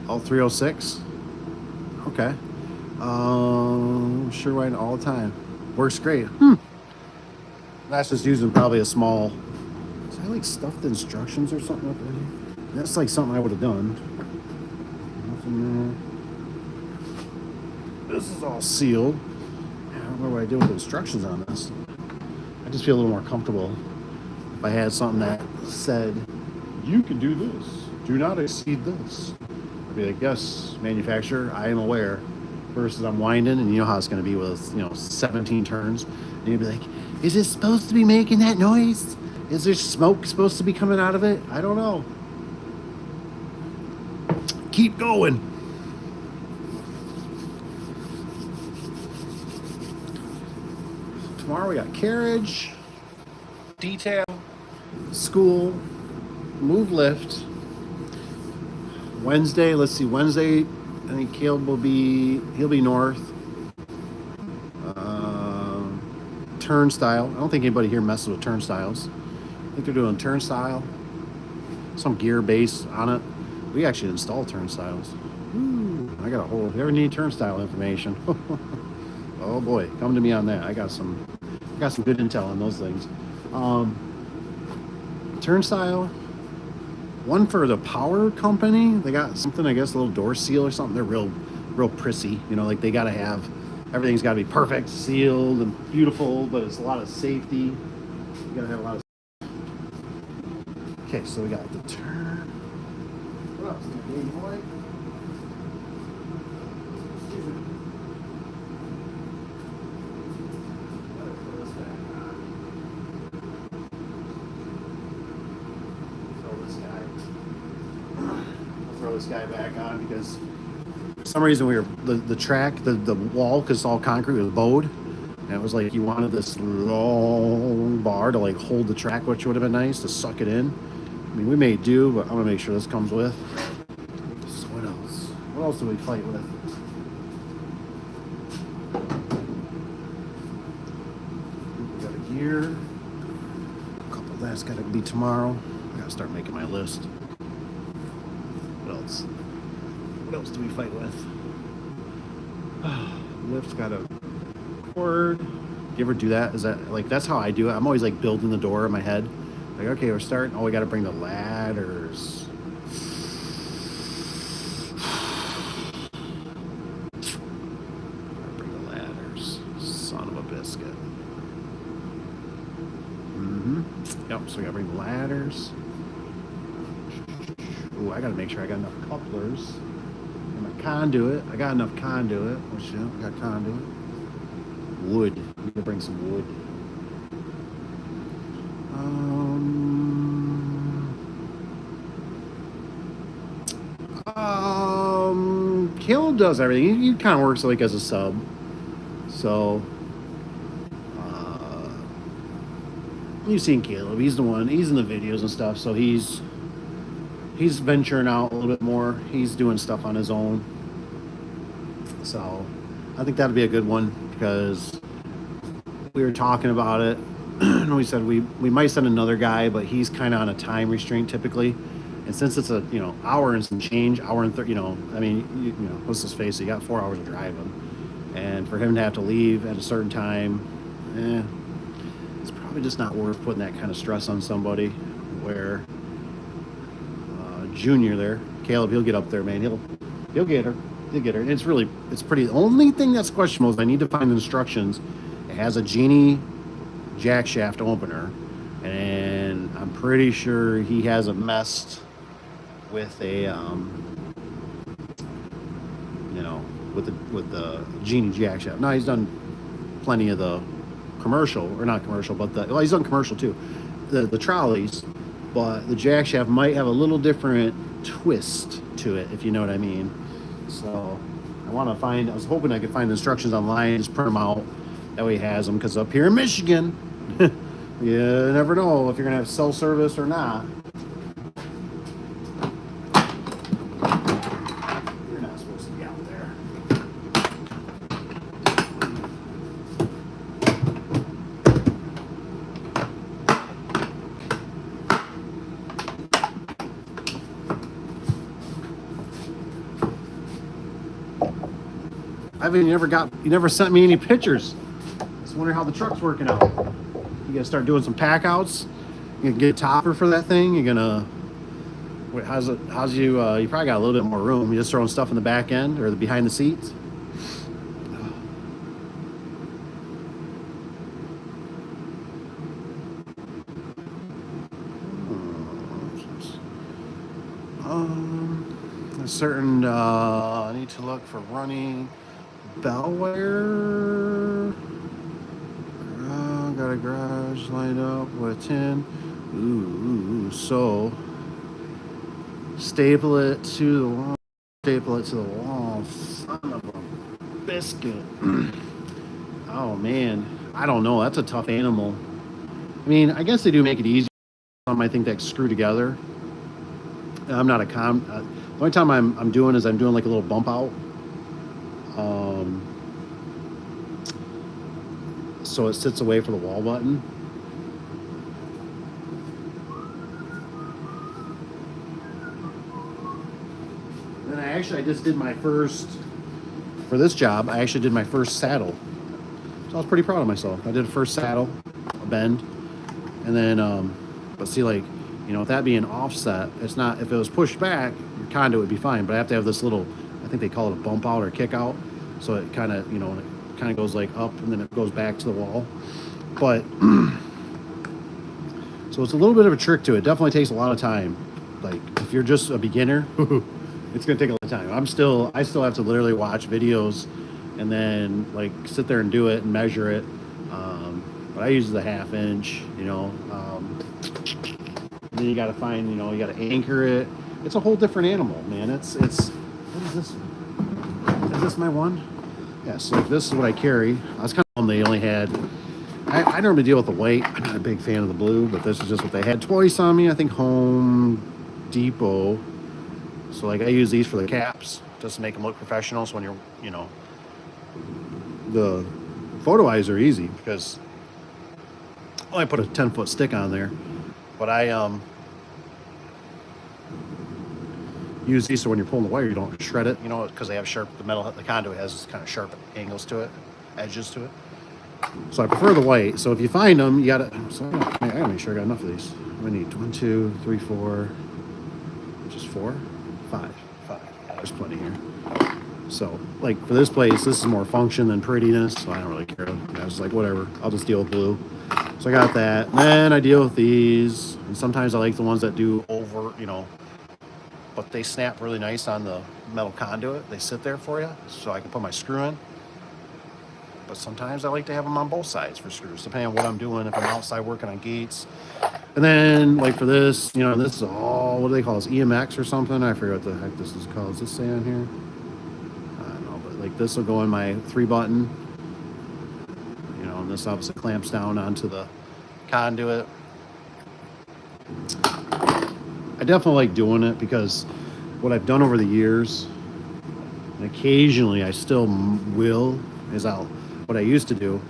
All 306? Okay. Sure wine all the time. Works great. That's just using probably a small. Is that like stuffed instructions or something up there? That's like something I would have done. Nothing there. This is all sealed. I don't know what I did with the instructions on this. I just feel a little more comfortable if I had something that said, you can do this. Do not exceed this. I'd be like, yes, manufacturer, I am aware. Versus I'm winding, and you know how it's going to be with, you know, 17 turns. And you'd be like, is it supposed to be making that noise? Is there smoke supposed to be coming out of it? I don't know. Keep going. Tomorrow we got carriage, detail, school, move lift. Wednesday, let's see, Wednesday, I think Caleb he'll be north. Turnstile. I don't think anybody here messes with turnstiles. I think they're doing turnstile. Some gear base on it. We actually install turnstiles. Ooh, I got a whole, if you ever need turnstile information. Oh boy, come to me on that. I got some good intel on those things. Turnstile. One for the power company. They got something, I guess, a little door seal or something. They're real prissy. You know, like they got to have, everything's got to be perfect, sealed, and beautiful, but it's a lot of safety. You got to have a lot of. Okay, so we got the turn. What else? Game boy. Excuse me. Throw this guy back on because for some reason we were the track, the wall, because it's all concrete, was bowed, and it was like you wanted this long bar to like hold the track, which would have been nice to suck it in. I mean, we may do, but I'm gonna make sure this comes with. So what else? What else do we fight with? We got a gear. That's got to be tomorrow. I got to start making my list. What else? What else do we fight with? Lift's got a cord. Do you ever do that? Is that like, that's how I do it? I'm always like building the door in my head. Like, okay, we're starting. Oh, we got to bring the ladders. Gotta bring the ladders. Son of a biscuit. Yep, so we gotta bring the ladders. Ooh, I gotta make sure I got enough couplers. And my conduit. I got enough conduit. Oh shit, I got conduit. Wood. We need to bring some wood. Caleb does everything. He kind of works like as a sub. So, you've seen Caleb. He's the one. He's in the videos and stuff. So he's venturing out a little bit more. He's doing stuff on his own. So, I think that'd be a good one because we were talking about it. And we said we might send another guy, but he's kind of on a time restraint typically. And since it's a hour and some change, hour and 30, I mean, let's just face it, you got 4 hours of driving, and for him to have to leave at a certain time, it's probably just not worth putting that kind of stress on somebody. Where Junior there, Caleb, he'll get up there, man. He'll get her. He'll get her. And it's pretty. The only thing that's questionable is I need to find the instructions. It has a Genie jack shaft opener, and I'm pretty sure he hasn't messed with a with the Genie jack shaft. Now he's done plenty of the commercial, or not commercial, but he's done commercial too, the trolleys, but the jack shaft might have a little different twist to it, if you know what I mean. So I was hoping I could find the instructions online, just print them out, that way he has them, because up here in Michigan, you never know if you're gonna have cell service or not. You're not supposed to be out there. You never sent me any pictures. Just wondering how the truck's working out. You gotta start doing some pack outs. You can get a topper for that thing. You're gonna, you probably got a little bit more room. You just throwing stuff in the back end or the behind the seats. A certain, I need to look for running bell wire. Got a garage lined up with 10. Ooh, so staple it to the wall. Son of a biscuit. Oh man, I don't know. That's a tough animal. I mean, I guess they do make it easier. I think that screw together. I'm not the only time I'm doing is I'm doing like a little bump out. So it sits away for the wall button. Then I just did my first, for this job, I actually did my first saddle. So I was pretty proud of myself. I did a first saddle, a bend, and then, but see, like, with that being offset, it's not, if it was pushed back, your conduit would be fine, but I have to have this little, I think they call it a bump out or kick out. So it kind of, goes like up and then it goes back to the wall. But so it's a little bit of a trick to it. Definitely takes a lot of time. Like if you're just a beginner, it's gonna take a lot of time. I still have to literally watch videos and then like sit there and do it and measure it. But I use the 1/2 inch, then you gotta find, you gotta anchor it. It's a whole different animal, man. It's what is this? Is this my one? Yeah, so this is what I carry. I was kind of bummed they only had, I normally deal with the white. I'm not a big fan of the blue, but this is just what they had. Twice on me, I think Home Depot. So like I use these for the caps, just to make them look professional. So when you're, the photo eyes are easy because I put a 10-foot stick on there. But I use these so when you're pulling the wire, you don't shred it, you know, because they have sharp, the conduit has kind of sharp angles to it, edges to it. So I prefer the white. So if you find them, you gotta, so I gotta make sure I got enough of these. I need 1, 2, 3, 4, just 4, 5. Yeah, there's plenty here. So like for this place, this is more function than prettiness, so I don't really care. I was like, whatever, I'll just deal with blue. So I got that. And then I deal with these, and sometimes I like the ones that do over, you know, but they snap really nice on the metal conduit. They sit there for you, so I can put my screw in. But sometimes I like to have them on both sides for screws, depending on what I'm doing, if I'm outside working on gates. And then, like for this, you know, this is all, what do they call this, EMX or something? I forget what the heck this is called. Does this say on here? I don't know, but like this will go in my 3-button. You know, and this obviously clamps down onto the conduit. I definitely like doing it because what I've done over the years, and occasionally I still will, is what I used to do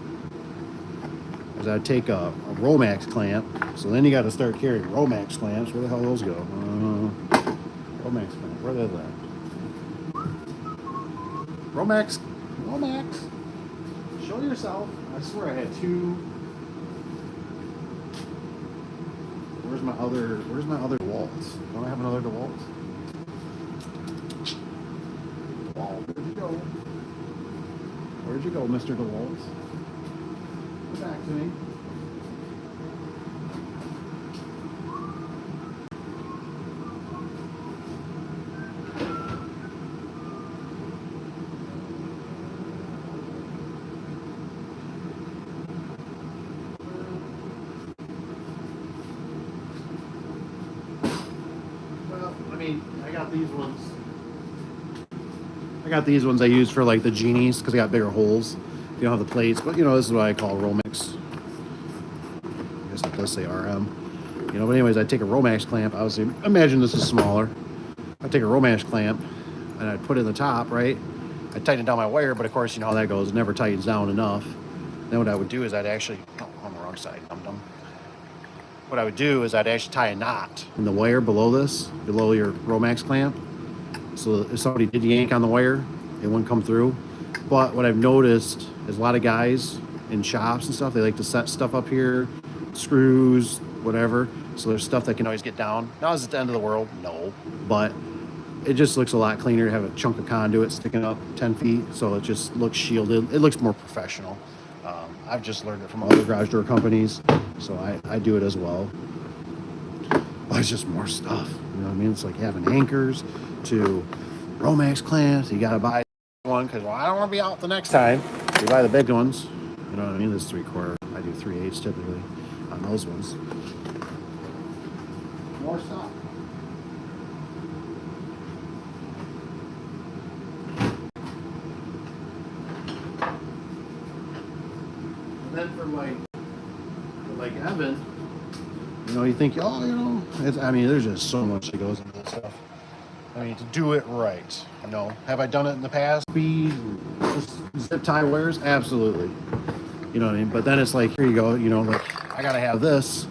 is I'd take a Romex clamp. So then you got to start carrying Romex clamps. Where the hell those go? Romex clamp. Where are they at? Romex. Show yourself. I swear I had 2. Where's my other DeWalt? Don't I have another DeWalt? DeWalt, where'd you go? Where'd you go, Mr. DeWalt? Come back to me. Well, I mean, I got these ones I use for like the genies because they got bigger holes. You don't have the plates, but you know, this is what I call Romex. I guess it does say RM. You know, but anyways, I take a Romex clamp. Obviously, imagine this is smaller. I take a Romex clamp and I'd put it in the top, right? I tighten down my wire, but of course, you know how that goes. It never tightens down enough. Then what I would do is I'd actually, oh, on the wrong side, dum-dum. What I would do is I'd actually tie a knot in the wire below this, below your Romex clamp. So if somebody did yank on the wire, it wouldn't come through. But what I've noticed is a lot of guys in shops and stuff, they like to set stuff up here, screws, whatever. So there's stuff that can always get down. Now is it the end of the world? No. But it just looks a lot cleaner to have a chunk of conduit sticking up 10 feet. So it just looks shielded. It looks more professional. I've just learned it from other garage door companies. So I do it as well. But it's just more stuff. You know what I mean? It's like having anchors to Romex clamps. You got to buy one because, well, I don't want to be out the next time. You buy the big ones. You know what I mean? This 3/4. I do 3/8 typically on those ones. More stuff. And then for like Evan, you know, you think, oh, you know, I mean, there's just so much that goes into this stuff. I mean, to do it right, you know. Have I done it in the past? Zip tie wires? Absolutely. You know what I mean? But then it's like, here you go, you know, like, I gotta have this,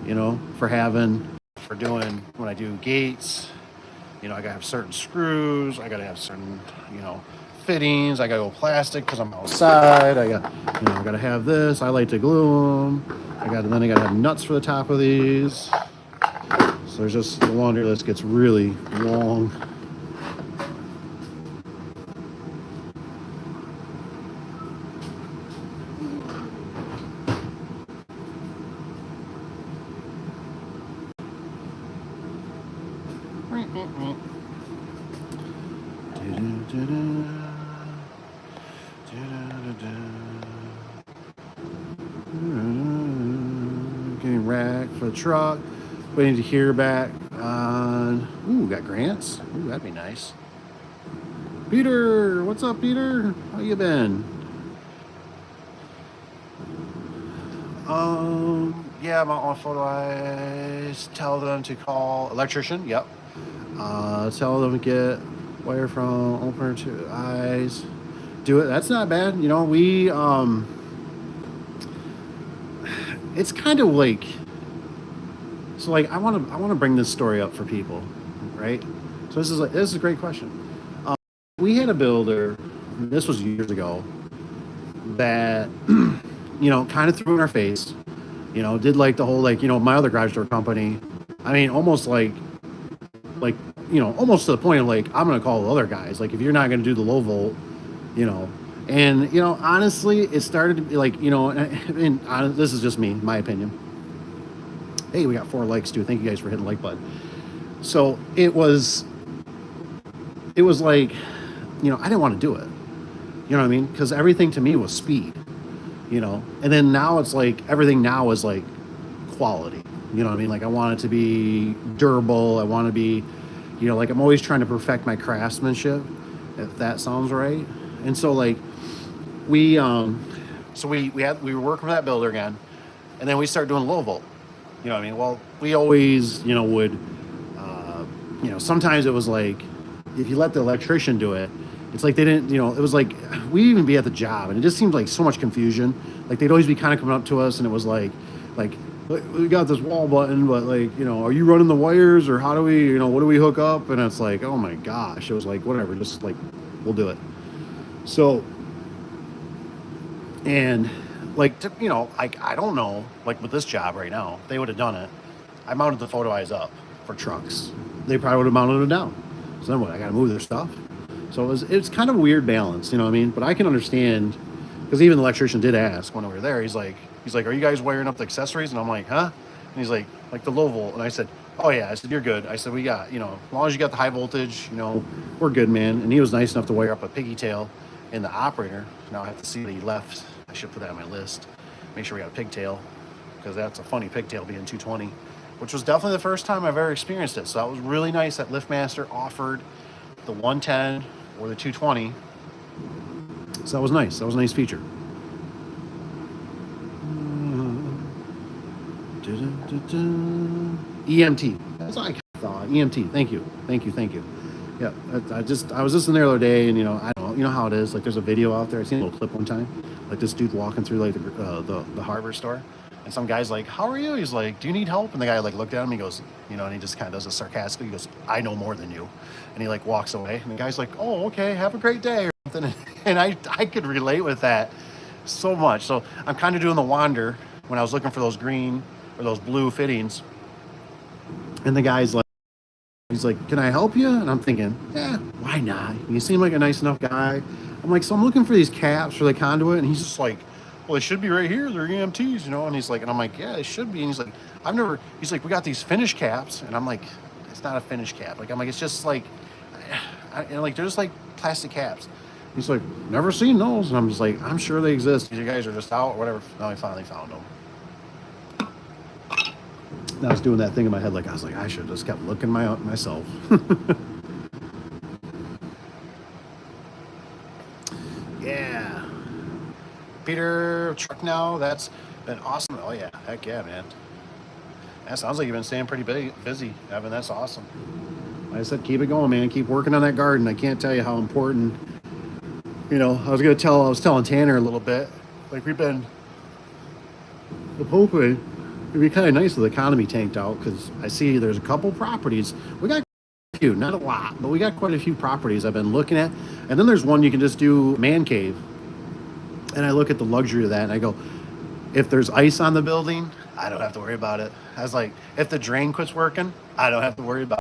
you know, for doing, when I do gates, you know, I gotta have certain screws, I gotta have certain, you know, fittings, I gotta go plastic because I'm outside, I gotta have this, I like to glue them, then I gotta have nuts for the top of these. So there's just, the laundry list gets really long. Getting rack for the truck. Waiting to hear back on. Ooh, got grants. Ooh, that'd be nice. Peter, what's up, Peter? How you been? Yeah, Mount Photo Eyes. Tell them to call electrician. Yep. Tell them to get wire from opener to eyes. Do it. That's not bad. You know, it's kind of like, So like I want to bring this story up for people, right? So this is a great question. We had a builder, this was years ago, that kind of threw in our face, did like the whole like my other garage door company. I mean, almost like almost to the point of like I'm gonna call the other guys like if you're not gonna do the low volt, and honestly it started to be like this is just me, my opinion. Hey, we got 4 likes too. Thank you guys for hitting the like button. So it was like I didn't want to do it. You know what I mean? Because everything to me was speed. And then now it's like everything now is like quality. You know what I mean? Like I want it to be durable. I want to be, like I'm always trying to perfect my craftsmanship, if that sounds right. And so like we were working with that builder again, and then we started doing low volt. You know what I mean? Well, we always would sometimes it was like if you let the electrician do it, it's like they didn't, it was like we'd even be at the job and it just seemed like so much confusion. Like they'd always be kind of coming up to us and it was like we got this wall button, but like, are you running the wires or how do we, what do we hook up? And it's like, oh my gosh, it was like, whatever, just like, we'll do it. So, and like, I don't know, like with this job right now, they would have done it. I mounted the photo eyes up for trucks. They probably would have mounted it down. So then what, I got to move their stuff. So it's kind of a weird balance, you know what I mean? But I can understand, because even the electrician did ask when we were there, he's like, are you guys wiring up the accessories? And I'm like, huh? And he's like the low volt. And I said, oh yeah. I said, you're good. I said, we got, as long as you got the high voltage, we're good, man. And he was nice enough to wire up a piggy tail in the operator. Now I have to see that he left. I should put that on my list. Make sure we got a pigtail, because that's a funny pigtail being 220, which was definitely the first time I've ever experienced it. So that was really nice that LiftMaster offered the 110 or the 220. So that was nice. That was a nice feature. EMT. That's what I thought. EMT. Thank you. Yeah, I was listening there the other day, and I don't know how it is. Like, there's a video out there. I seen a little clip one time, like this dude walking through like the hardware store, and some guy's like, "How are you?" He's like, "Do you need help?" And the guy like looked at him. He goes, and he just kind of does it sarcastically. He goes, "I know more than you," and he like walks away. And the guy's like, "Oh, okay, have a great day," or something. And I could relate with that so much. So I'm kind of doing the wander when I was looking for those green or those blue fittings, and the guy's like, he's like, "Can I help you?" And I'm thinking, yeah, why not? You seem like a nice enough guy. I'm like, so I'm looking for these caps for the conduit, and he's just like, well, they should be right here. They're EMTs, And he's like, and I'm like, yeah, they should be. And he's like, he's like, we got these finish caps, and I'm like, it's not a finish cap. Like, I'm like, it's just like, they're just like plastic caps. He's like, never seen those, and I'm just like, I'm sure they exist. You guys are just out or whatever. No, I finally found them. And I was doing that thing in my head, like I was like, I should have just kept looking myself. Yeah, Peter truck now. That's been awesome. Oh yeah, heck yeah, man. That sounds like you've been staying pretty busy, Evan. That's awesome. Like I said, keep it going, man. Keep working on that garden. I can't tell you how important. I was telling Tanner a little bit. Like we've been hoping. It'd be kind of nice with the economy tanked out, because I see there's a couple properties. We got a few, not a lot, but we got quite a few properties I've been looking at. And then there's one you can just do man cave. And I look at the luxury of that and I go, if there's ice on the building, I don't have to worry about it. I was like, if the drain quits working, I don't have to worry about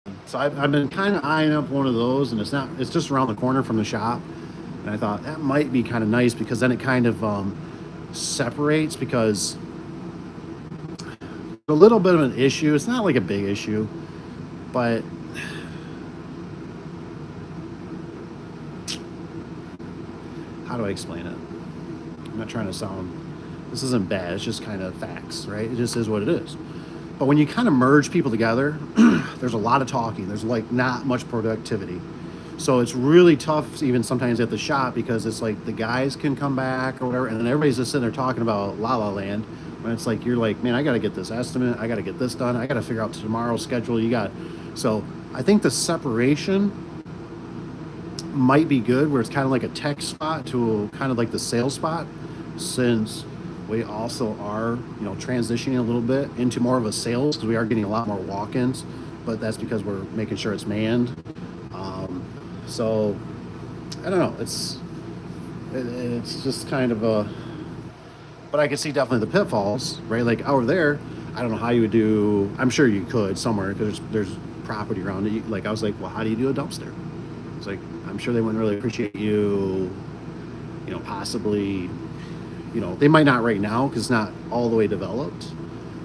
it. So I've been kind of eyeing up one of those, and it's just around the corner from the shop. And I thought that might be kind of nice, because then it kind of, separates, because a little bit of an issue. It's not like a big issue, but how do I explain it? I'm not trying to sound, this isn't bad. It's just kind of facts, right? It just is what it is. But when you kind of merge people together, there's a lot of talking. There's like not much productivity. So it's really tough even sometimes at the shop, because it's like the guys can come back or whatever, and then everybody's just sitting there talking about La La Land. When it's like, you're like, man, I got to get this estimate. I got to get this done. I got to figure out tomorrow's schedule. So I think the separation might be good, where it's kind of like a tech spot to kind of like the sales spot, since we also are, transitioning a little bit into more of a sales because we are getting a lot more walk-ins, but that's because we're making sure it's manned. So I don't know. It's just kind of a, but I could see definitely the pitfalls, right? Like over there, I don't know how you would do. I'm sure you could somewhere because there's property around it. Like I was like, well, how do you do a dumpster? It's like I'm sure they wouldn't really appreciate you, possibly, they might not right now because it's not all the way developed.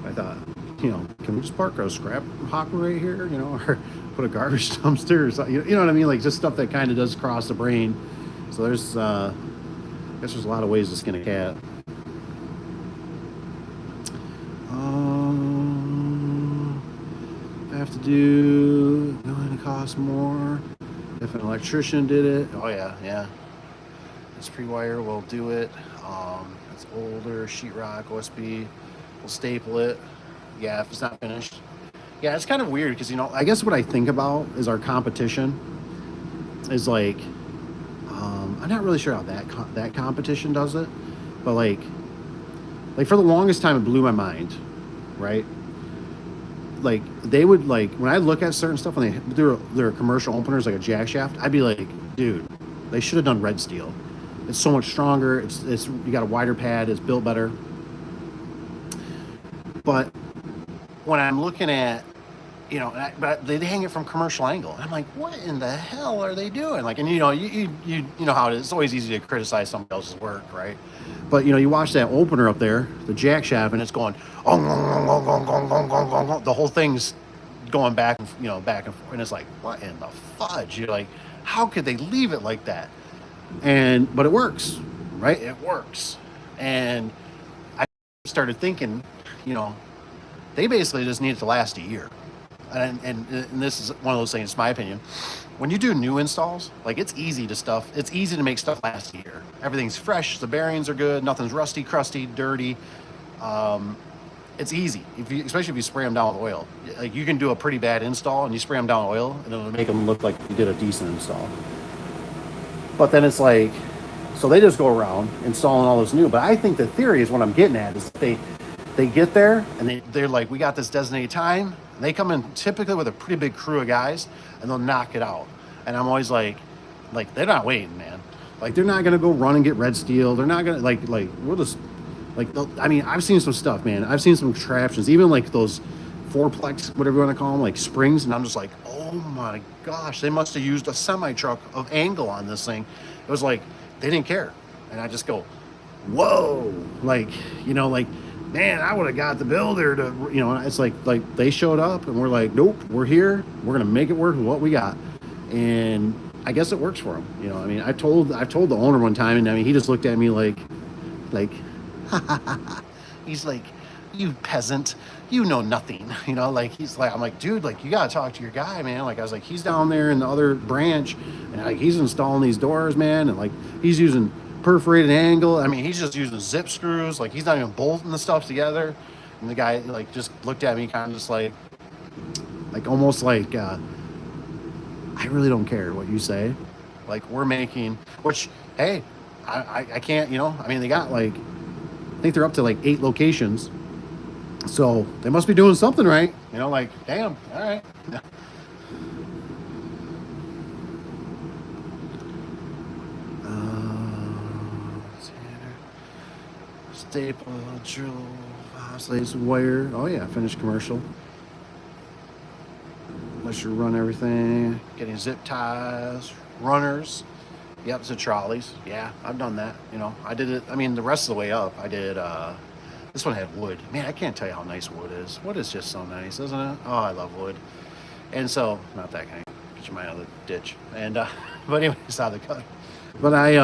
I thought, can we just park a scrap hopper right here, or put a garbage dumpster or something? You know what I mean? Like just stuff that kind of does cross the brain. So there's, I guess there's a lot of ways to skin a cat. I have to do, going to cost more if an electrician did it. Oh yeah. This pre-wire will do it. It's older, sheetrock, OSB. We'll staple it. Yeah, if it's not finished. Yeah, it's kind of weird because, I guess what I think about is our competition is like, I'm not really sure how that competition does it, but like for the longest time, it blew my mind, right? Like they would like, when I look at certain stuff, when they do their commercial openers, like a jack shaft, I'd be like, dude, they should have done red steel. It's so much stronger. It's you got a wider pad. It's built better. But when I'm looking at, but they hang it from commercial angle. I'm like, what in the hell are they doing? Like, and you know how it is. It's always easy to criticize somebody else's work, right? But you watch that opener up there, the jack shaft, and it's going, the whole thing's going back and back and forth, and it's like, what in the fudge? You're like, how could they leave it like that? But it works, right? It works. And I started thinking, they basically just need it to last a year. And this is one of those things, it's my opinion. When you do new installs, like it's easy to make stuff last a year. Everything's fresh, the bearings are good, nothing's rusty, crusty, dirty. It's easy, especially if you spray them down with oil. Like you can do a pretty bad install and you spray them down with oil and it'll make them look like you did a decent install. But then it's like, so they just go around installing all this new. But I think the theory is what I'm getting at is they get there and they're like, we got this designated time. And they come in typically with a pretty big crew of guys and they'll knock it out. And I'm always like they're not waiting, man. Like they're not gonna go run and get red steel. They're not gonna like we'll just like. I mean, I've seen some stuff, man. I've seen some contraptions, even like those fourplex, whatever you want to call them, like springs. And I'm just like, oh my gosh, they must have used a semi truck of angle on this thing. It was like they didn't care. And I just go, whoa, like man, I would have got the builder to, it's like they showed up and we're like, nope, we're here. We're going to make it work with what we got. And I guess it works for him. I mean, I've told the owner one time and I mean, he just looked at me like, he's like, you peasant, you know nothing, like he's like, I'm like, dude, like you got to talk to your guy, man. Like I was like, he's down there in the other branch and like, he's installing these doors, man. And like, he's using perforated angle. I mean, he's just using zip screws. Like he's not even bolting the stuff together. And the guy like just looked at me kind of just like almost like, I really don't care what you say. Like we're making, which, hey, I can't, I mean, they got like, I think they're up to like 8 locations. So they must be doing something right. Like, damn, all right. Staple, drill, lace wire. Oh yeah, finished commercial. Unless you run everything. Getting zip ties, runners. Yep, so trolleys. Yeah, I've done that. I did it. I mean, the rest of the way up, I did. This one had wood. Man, I can't tell you how nice wood is. Wood is just so nice, isn't it? Oh, I love wood. And so, not that kind. Get you my other ditch. And but anyways, out of the cut. But I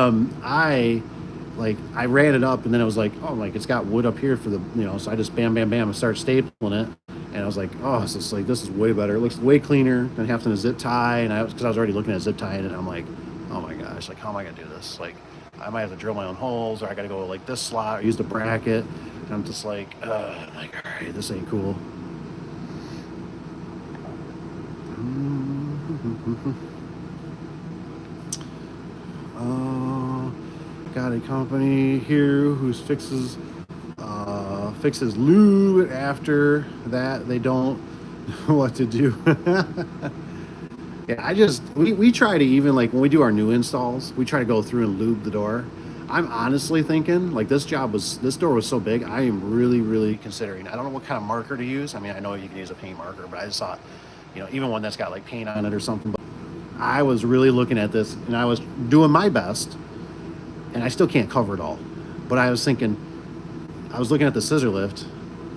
ran it up and then it was like, oh, like it's got wood up here for the, so I just bam, bam, bam, and start stapling it. And I was like, oh, it's just like, this is way better. It looks way cleaner than having to zip tie. And because I was already looking at zip tying it, and I'm like, oh my gosh, like, how am I going to do this? Like, I might have to drill my own holes, or I got to go like this slot, or use the bracket. And I'm just like, all right, this ain't cool. Got a company here who fixes fixes lube after that. They don't know what to do. Yeah, we try to, even like when we do our new installs, we try to go through and lube the door. I'm honestly thinking like this door was so big. I am really considering. I don't know what kind of marker to use. I mean, I know you can use a paint marker, but I just thought, even one that's got like paint on it or something. But I was really looking at this and I was doing my best, and I still can't cover it all. But I was thinking, I was looking at the scissor lift,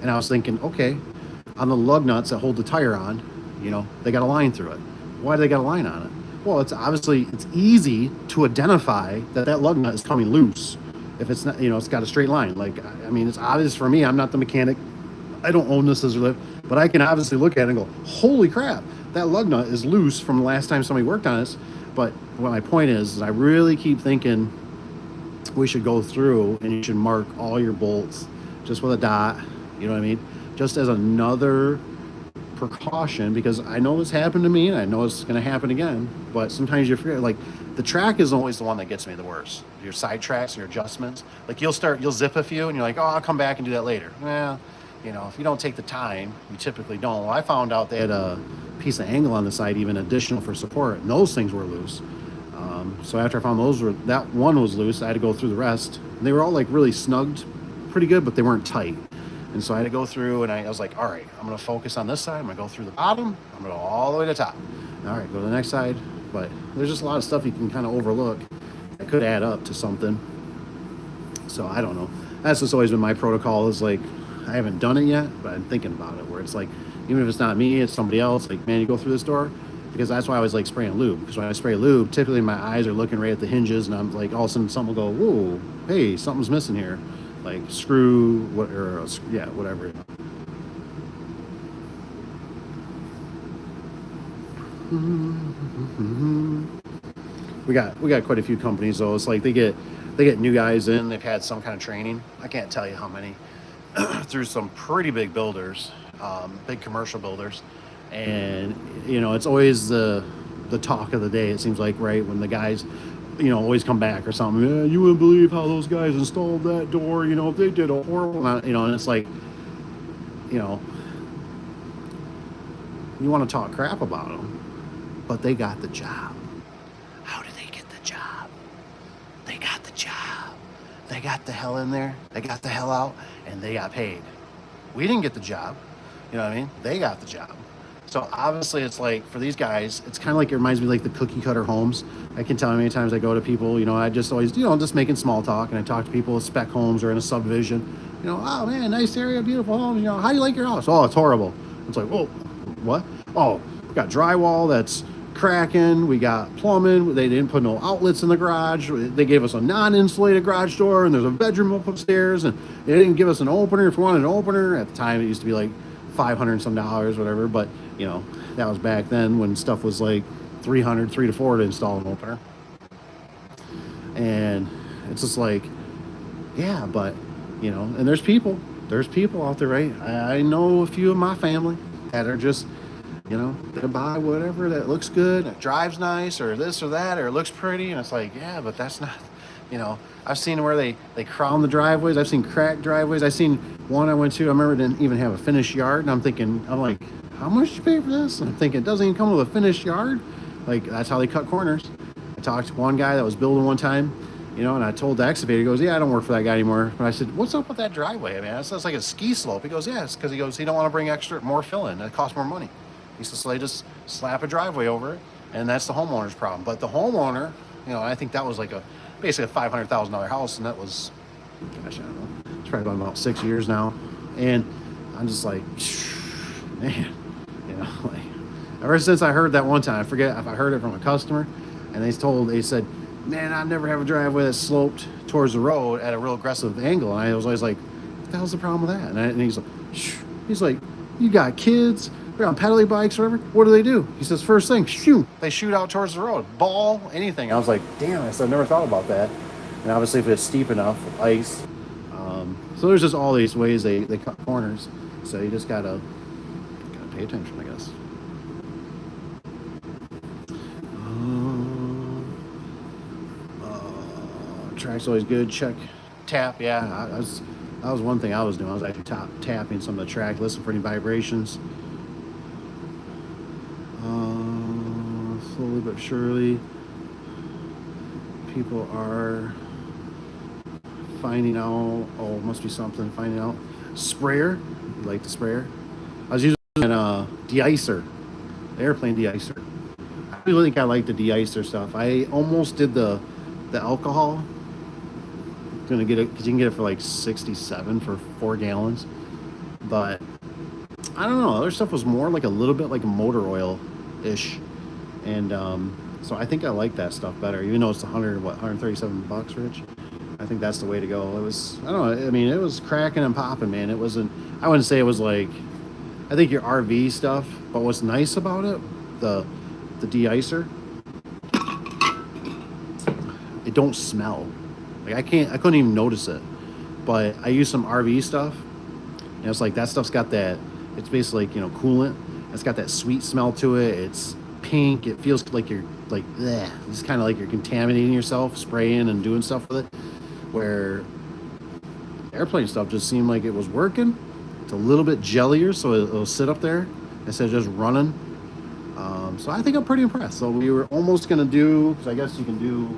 and I was thinking, okay, on the lug nuts that hold the tire on, they got a line through it. Why do they got a line on it? Well, it's easy to identify that lug nut is coming loose if it's not, it's got a straight line. Like, I mean, it's obvious for me. I'm not the mechanic. I don't own the scissor lift, but I can obviously look at it and go, holy crap, that lug nut is loose from the last time somebody worked on this. But what my point is I really keep thinking we should go through and you should mark all your bolts just with a dot, you know what I mean? Just as another precaution, because I know it's happened to me and I know it's going to happen again, but sometimes you forget. Like, the track is always the one that gets me the worst. Your side tracks, your adjustments, like you'll zip a few and you're like, oh, I'll come back and do that later. Well, if you don't take the time, you typically don't. Well, I found out they had a piece of angle on the side, even additional for support, and those things were loose. So after I found that one was loose, I had to go through the rest. And they were all like really snugged pretty good, but they weren't tight. And so I had to go through, and I was like, all right, I'm going to focus on this side. I'm going to go through the bottom. I'm going to go all the way to the top. All right, go to the next side. But there's just a lot of stuff you can kind of overlook that could add up to something. So I don't know. That's just always been my protocol, is like, I haven't done it yet, but I'm thinking about it, where it's like, even if it's not me, it's somebody else. Like, man, you go through this door. Because that's why I always like spraying lube. Because when I spray lube, typically my eyes are looking right at the hinges, and I'm like, all of a sudden something will go, whoa, hey, something's missing here. Like screw, whatever. We got quite a few companies though. It's like they get new guys in. They've had some kind of training. I can't tell you how many through some pretty big builders, big commercial builders, and it's always the talk of the day. It seems like, right, when the guys always come back or something. Yeah, you wouldn't believe how those guys installed that door. They did a horrible, and it's like, you want to talk crap about them, but they got the job. How did they get the job? They got the job. They got the hell in there. They got the hell out, and they got paid. We didn't get the job. You know what I mean? They got the job. So obviously it's like, for these guys, it's kind of like, it reminds me like the cookie cutter homes. I can tell how many times I go to people, I just always, just making small talk, and I talk to people with spec homes or in a subdivision, oh man, nice area, beautiful homes, how do you like your house? Oh, it's horrible. It's like, whoa, what? Oh, we got drywall that's cracking, we got plumbing, they didn't put no outlets in the garage, they gave us a non-insulated garage door, and there's a bedroom up upstairs, and they didn't give us an opener. If we wanted an opener, at the time it used to be like $500 and some, whatever, but that was back then when stuff was like $300 to $400 to install an opener. And it's just like, yeah, but and there's people out there, right? I know a few of my family that are just they buy whatever that looks good, it drives nice, or this or that, or it looks pretty, and it's like, yeah, but that's not, I've seen where they crown the driveways. I've seen cracked driveways. I've seen one I went to, I remember, it didn't even have a finished yard, and I'm like, how much did you pay for this? And I'm thinking, it doesn't even come with a finished yard. Like, that's how they cut corners. I talked to one guy that was building one time, and I told the excavator, he goes, yeah, I don't work for that guy anymore. But I said, what's up with that driveway? I mean, that's like a ski slope. He goes, yeah, it's because he don't want to bring more fill in. It costs more money. He says, so they just slap a driveway over it, and that's the homeowner's problem. But the homeowner, I think that was like basically a $500,000 house, and that was, gosh, I don't know, it's probably about 6 years now. And I'm just like, man, like, ever since I heard that one time, I forget if I heard it from a customer, and they said, man, I never have a driveway that's sloped towards the road at a real aggressive angle. And I was always like, what the hell's the problem with that? And he's like, you got kids, they're on pedaling bikes or whatever. What do? He says, first thing, they shoot out towards the road, ball, anything. I was like, damn, I said, I never thought about that. And obviously if it's steep enough, ice. So there's just all these ways they cut corners. So you just gotta pay attention, I guess. Track's always good. Check tap. Yeah, That was one thing I was doing. I was actually tapping some of the track, listening for any vibrations. Slowly but surely, people are finding out. Oh, it must be something. Finding out. Sprayer. You like the sprayer? I was using a de-icer, airplane de-icer. I really think I like the de-icer stuff. I almost did the alcohol. Gonna get it because you can get it for like 67 for 4 gallons. But I don't know. Other stuff was more like a little bit like a motor oil ish, and so I think I like that stuff better. Even though it's 137 bucks, Rich. I think that's the way to go. It was, I don't know. I mean, it was cracking and popping, man. It wasn't. I wouldn't say it was like. I think your RV stuff. But what's nice about it, the de-icer, it don't smell. Like I couldn't even notice it. But I used some RV stuff, and it's like that stuff's got that. It's basically like, coolant. It's got that sweet smell to it. It's pink. It feels like you're like, bleh. It's kind of like you're contaminating yourself, spraying and doing stuff with it. Where airplane stuff just seemed like it was working. It's a little bit jellier, so it'll sit up there instead of just running. So I think I'm pretty impressed. So we were almost gonna do, because I guess you can do.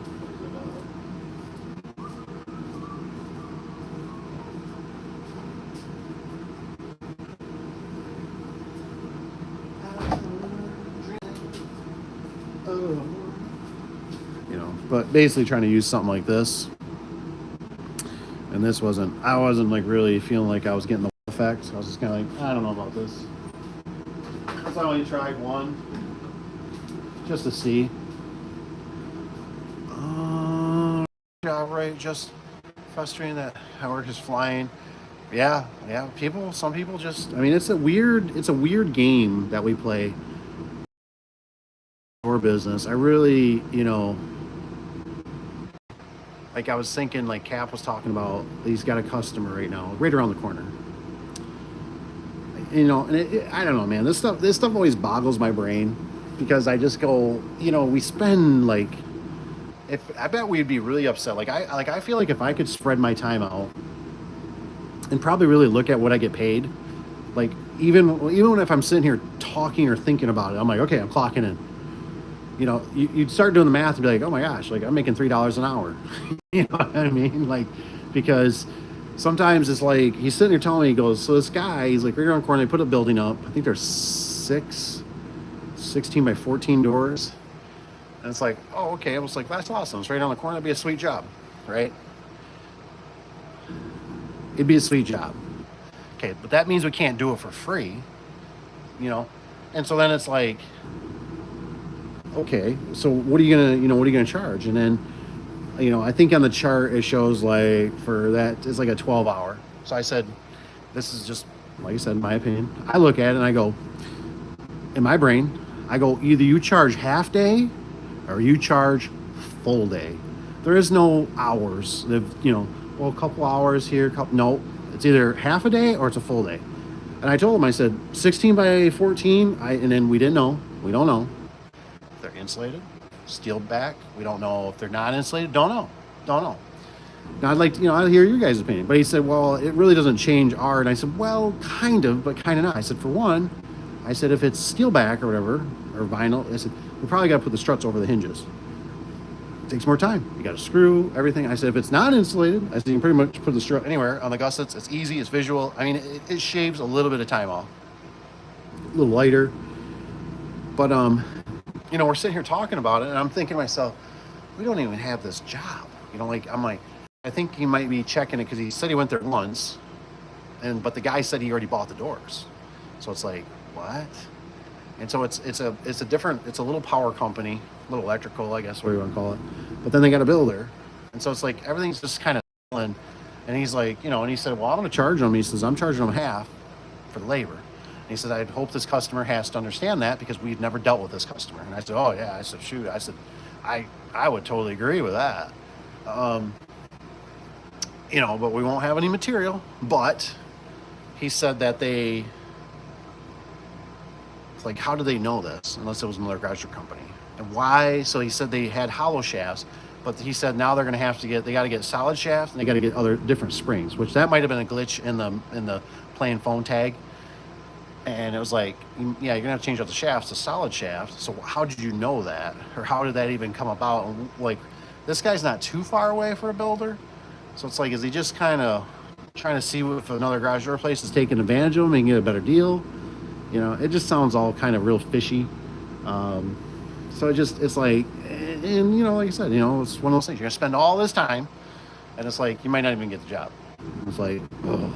But basically trying to use something like this. And this I wasn't like really feeling like I was getting the effect. I was just kind of like, I don't know about this. So I only tried one just to see. Right, just frustrating that how work is flying. Yeah. Some people just, I mean, it's a weird game that we play for business. I really, like I was thinking, like Cap was talking about, he's got a customer right now, right around the corner. And I don't know, man. This stuff always boggles my brain because I just go, we spend like, if I bet we'd be really upset. I feel like if I could spread my time out and probably really look at what I get paid, like even if I'm sitting here talking or thinking about it, I'm like, okay, I'm clocking in. You'd start doing the math and be like, oh my gosh, like I'm making $3 an hour. You know what I mean? Like, because sometimes it's like, he's sitting here telling me, he goes, so this guy, he's like right around the corner, they put a building up. I think there's 16 by 14 doors. And it's like, oh, okay. I was like, that's awesome. It's right on the corner. That'd be a sweet job, right? It'd be a sweet job. Okay, but that means we can't do it for free, And so then it's like, okay, so what are you gonna charge? And then, I think on the chart it shows like for that it's like a 12-hour. So I said, this is just like I said, in my opinion. I look at it and I go, in my brain, I go, either you charge half day or you charge full day. There is no hours. A couple hours here, no. It's either half a day or it's a full day. And I told him, I said, 16 by 14, and then we didn't know. We don't know. They're insulated, steel back. We don't know if they're not insulated. Don't know. Now I'd like to, I'd hear your guys' opinion. But he said, well, it really doesn't change our. And I said, well, kind of, but kind of not. I said, for one, if it's steel back or whatever, or vinyl, I said, we probably got to put the struts over the hinges. It takes more time. You got to screw everything. I said, if it's not insulated, I said, you can pretty much put the strut anywhere on the gussets. It's easy. It's visual. I mean, it shaves a little bit of time off. A little lighter. But, we're sitting here talking about it, and I'm thinking to myself, we don't even have this job. I'm like, I think he might be checking it because he said he went there once, but the guy said he already bought the doors. So it's like, what? And so it's a little power company, a little electrical, I guess, what you want to call it. But then they got a builder. And so it's like everything's just kind of, and he's like, and he said, well, I'm going to charge them. He says, I'm charging them half for the labor. And he said, I'd hope this customer has to understand that because we've never dealt with this customer. And I said, oh yeah. I said, shoot. I said, I would totally agree with that. But we won't have any material. But he said that like, how do they know this unless it was another garage company? And why? So he said they had hollow shafts, but he said now they're going to have to they got to get solid shafts and they got to get other different springs, which that might have been a glitch in the playing phone tag. And it was like, yeah, you're gonna have to change out the shafts to solid shafts. So how did you know that, or how did that even come about? And like, this guy's not too far away for a builder, so it's like, is he just kind of trying to see if another garage door place is taking advantage of him and get a better deal? You know, it just sounds all kind of real fishy. So it's like, and you know, like I said, you know, it's one of those things. You're gonna spend all this time, and it's like you might not even get the job. It's like, oh.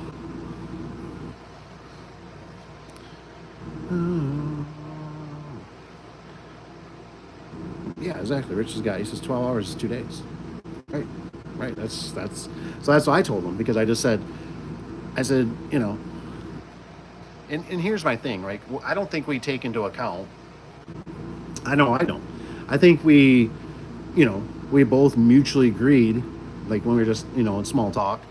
Yeah, exactly. Rich's guy, he says 12 hours is 2 days. Right. That's what I told him, because I said, you know, and here's my thing, right? I don't think we take into account. I know I don't. I think we both mutually agreed, like when we were just, you know, in small talk,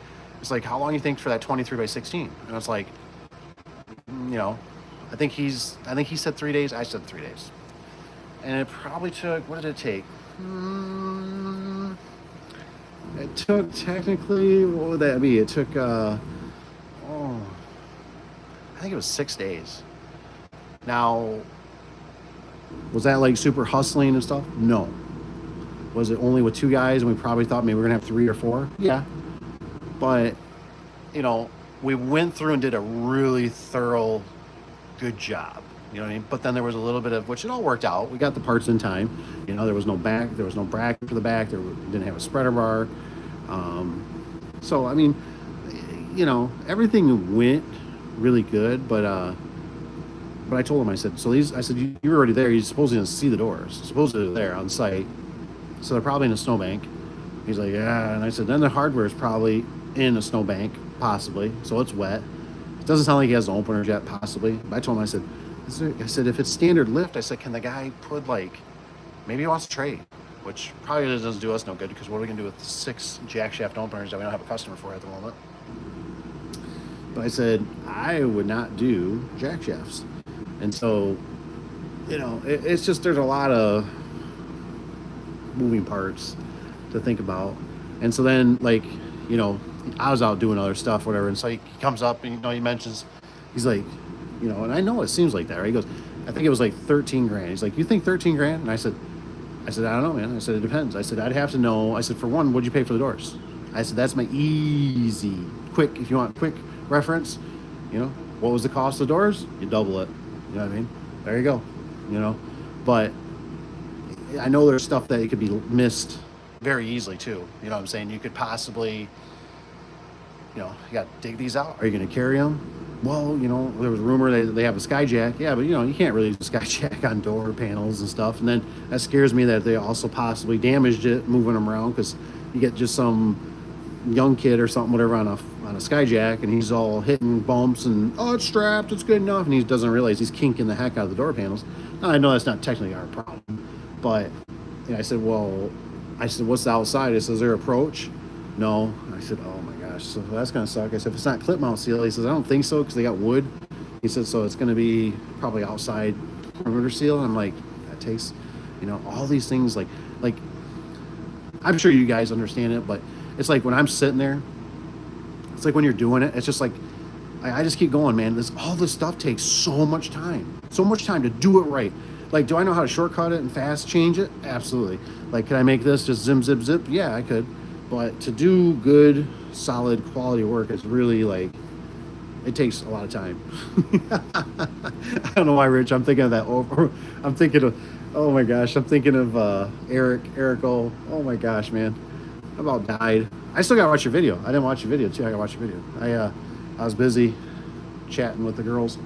it's like, how long do you think for that 23 by 16? And it's like, you know, I think he said 3 days. I said 3 days. And it probably took, what did it take? It took technically, what would that be? It took, I think it was 6 days. Now, was that like super hustling and stuff? No. Was it only with 2 guys and we probably thought maybe we were gonna have 3 or 4? Yeah. But, you know, we went through and did a really thorough, good job. You know what I mean? But then there was a little bit of, which it all worked out. We got the parts in time. You know, there was no bracket for the back. Didn't have a spreader bar. So, I mean, you know, everything went really good. But I told him, I said, you were already there. You're supposed to see the doors. Supposedly they're there on site. So they're probably in a snowbank. He's like, yeah. And I said, then the hardware is probably in a snowbank, possibly. So it's wet. It doesn't sound like he has the openers yet, possibly. But I told him, I said, if it's standard lift, I said, can the guy put, like, maybe he wants to trade, which probably doesn't do us no good, because what are we going to do with 6 jack shaft openers that we don't have a customer for at the moment? But I said, I would not do jack shafts. And so, you know, it's just, there's a lot of moving parts to think about. And so then, like, you know, I was out doing other stuff, whatever. And so he comes up and, you know, he mentions, he's like, you know, and I know it seems like that, right? He goes, I think it was like 13 grand. He's like, you think 13 grand? And I said, I don't know, man. I said, it depends. I said, I'd have to know. I said, for one, what'd you pay for the doors? I said, that's my easy, quick, if you want quick reference, you know, what was the cost of the doors? You double it. You know what I mean? There you go. You know, but I know there's stuff that it could be missed very easily too. You know what I'm saying? You could possibly, you know, you got to dig these out. Are you going to carry them? Well, you know, there was a rumor they have a skyjack. Yeah, but, you know, you can't really use a skyjack on door panels and stuff. And then that scares me that they also possibly damaged it moving them around, because you get just some young kid or something, whatever, on a skyjack, and he's all hitting bumps and, oh, it's strapped, it's good enough. And he doesn't realize he's kinking the heck out of the door panels. Now, I know that's not technically our problem, but you know, I said, what's the outside? I said, is there approach? No. I said, oh my gosh, so that's gonna suck. I said, if it's not clip mount seal, he says, I don't think so, because they got wood. He said, so it's gonna be probably outside perimeter seal. And I'm like, that takes, you know, all these things, like I'm sure you guys understand it, but it's like when I'm sitting there, it's like when you're doing it, it's just like, I just keep going, man. All this stuff takes so much time to do it right. Like, do I know how to shortcut it and fast change it? Absolutely. Like, can I make this just zip, zip, zip? Yeah, I could. But to do good, solid, quality work is really, like, it takes a lot of time. I don't know why, Rich. I'm thinking of that. I'm thinking of, oh my gosh, I'm thinking of Eric. Oh my gosh, man. I about died. I still gotta watch your video. I didn't watch your video too. I gotta watch your video. I was busy chatting with the girls.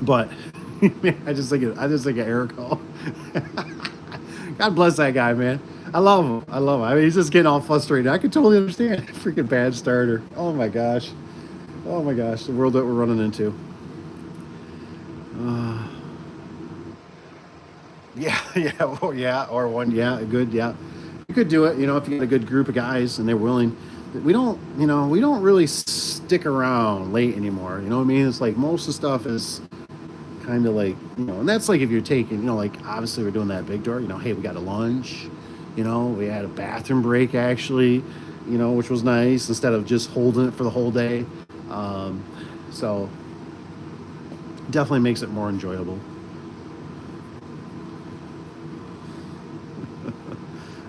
But I just think of Eric. God bless that guy, man. I love him. I mean, he's just getting all frustrated. I can totally understand. Freaking bad starter. Oh my gosh. The world that we're running into. Good. You could do it, you know, if you get a good group of guys and they're willing. We don't really stick around late anymore. You know what I mean? It's like most of the stuff is kind of like, and that's like if you're taking, like obviously we're doing that big door, hey, we got a lunch, we had a bathroom break actually, which was nice instead of just holding it for the whole day. So definitely makes it more enjoyable.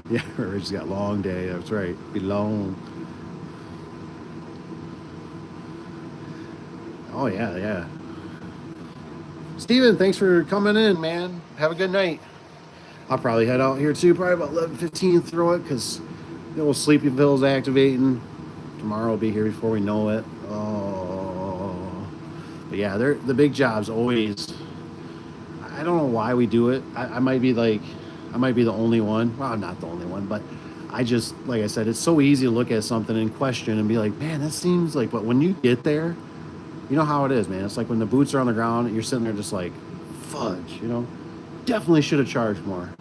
Yeah, Rich got long day. That's right. Be long. Oh yeah, yeah. Steven, thanks for coming in, man. Have a good night. I'll probably head out here too, probably about 11:15 through it, because Sleepyville's activating. Tomorrow will be here before we know it. Oh, but yeah, they're the big jobs always. I don't know why we do it. I might be like, I might be the only one. Well, I'm not the only one, but I just, like I said, it's so easy to look at something and question and be like, man, that seems like. But when you get there, you know how it is, man. It's like when the boots are on the ground, you're sitting there just like, fudge, definitely should have charged more.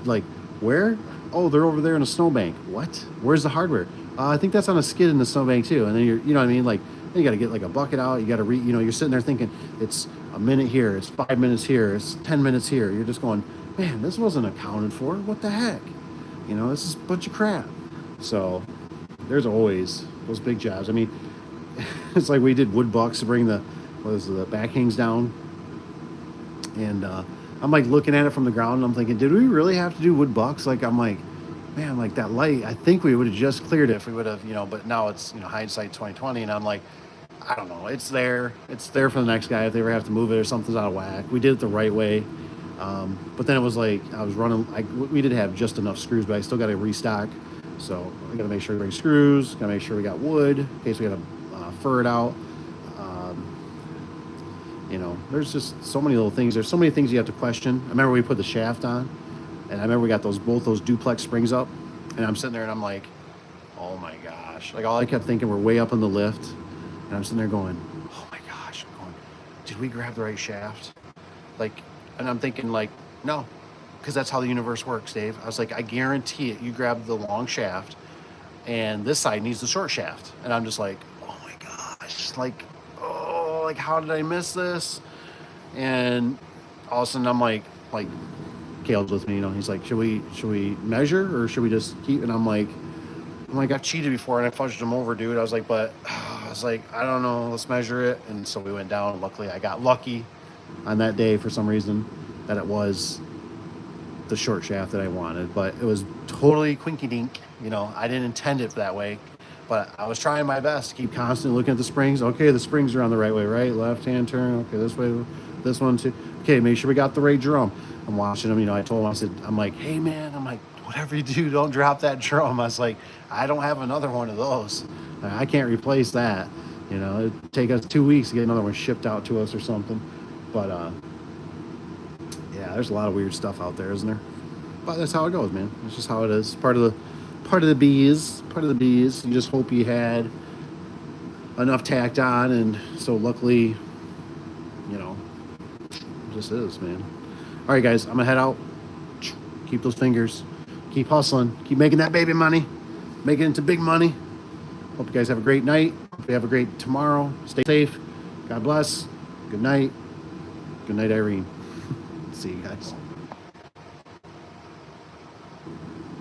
Like where? Oh, they're over there in a snowbank. What? Where's the hardware? I think that's on a skid in the snowbank too. And then you know what I mean? Like, then you got to get like a bucket out. You got to you're sitting there thinking it's a minute here, it's 5 minutes here, it's 10 minutes here. You're just going, man, this wasn't accounted for. What the heck? This is a bunch of crap. So there's always those big jobs. I mean, it's like we did wood bucks to bring the back hangs down, and I'm like looking at it from the ground and I'm thinking, did we really have to do wood bucks? Like, I'm like, man, like that light, I think we would have just cleared it if we would have, but now it's, hindsight 2020. And I'm like, I don't know. It's there for the next guy if they ever have to move it or something's out of whack. We did it the right way. But then it was like, I was running, we did have just enough screws, but I still got to restock. So I got to make sure we bring screws, got to make sure we got wood in case we got to fur it out. There's just so many little things. There's so many things you have to question. I remember we put the shaft on, and I remember we got both those duplex springs up, and I'm sitting there and I'm like, oh my gosh. Like, all I kept thinking, we're way up in the lift, and I'm sitting there going, oh my gosh. I'm going, did we grab the right shaft? Like, and I'm thinking like, no, because that's how the universe works, Dave. I was like, I guarantee it. You grab the long shaft, and this side needs the short shaft. And I'm just like, oh my gosh, like, oh, like, how did I miss this? And all of a sudden I'm like Caleb's with me, he's like, should we measure or should we just keep? And I'm like, I've cheated before and I fudged him over, dude. I was like, I don't know, let's measure it. And so we went down. Luckily I got lucky on that day for some reason that it was the short shaft that I wanted, but it was totally quinky dink. I didn't intend it that way, but I was trying my best to keep constantly looking at the springs. Okay, the springs are on the right way, right? Left hand turn. Okay, this way, this one too. Okay, make sure we got the right drum. I'm watching them. I told him, I'm like, hey man, whatever you do, don't drop that drum. I was like, I don't have another one of those. I can't replace that. It'd take us 2 weeks to get another one shipped out to us or something. But yeah, there's a lot of weird stuff out there, isn't there? But that's how it goes, man. It's just how it is. Part of the bees. You just hope you had enough tacked on, and so luckily, it just is, man. All right, guys, I'm gonna head out. Keep those fingers. Keep hustling. Keep making that baby money. Make it into big money. Hope you guys have a great night. Hope you have a great tomorrow. Stay safe. God bless. Good night. Good night, Irene. See you guys.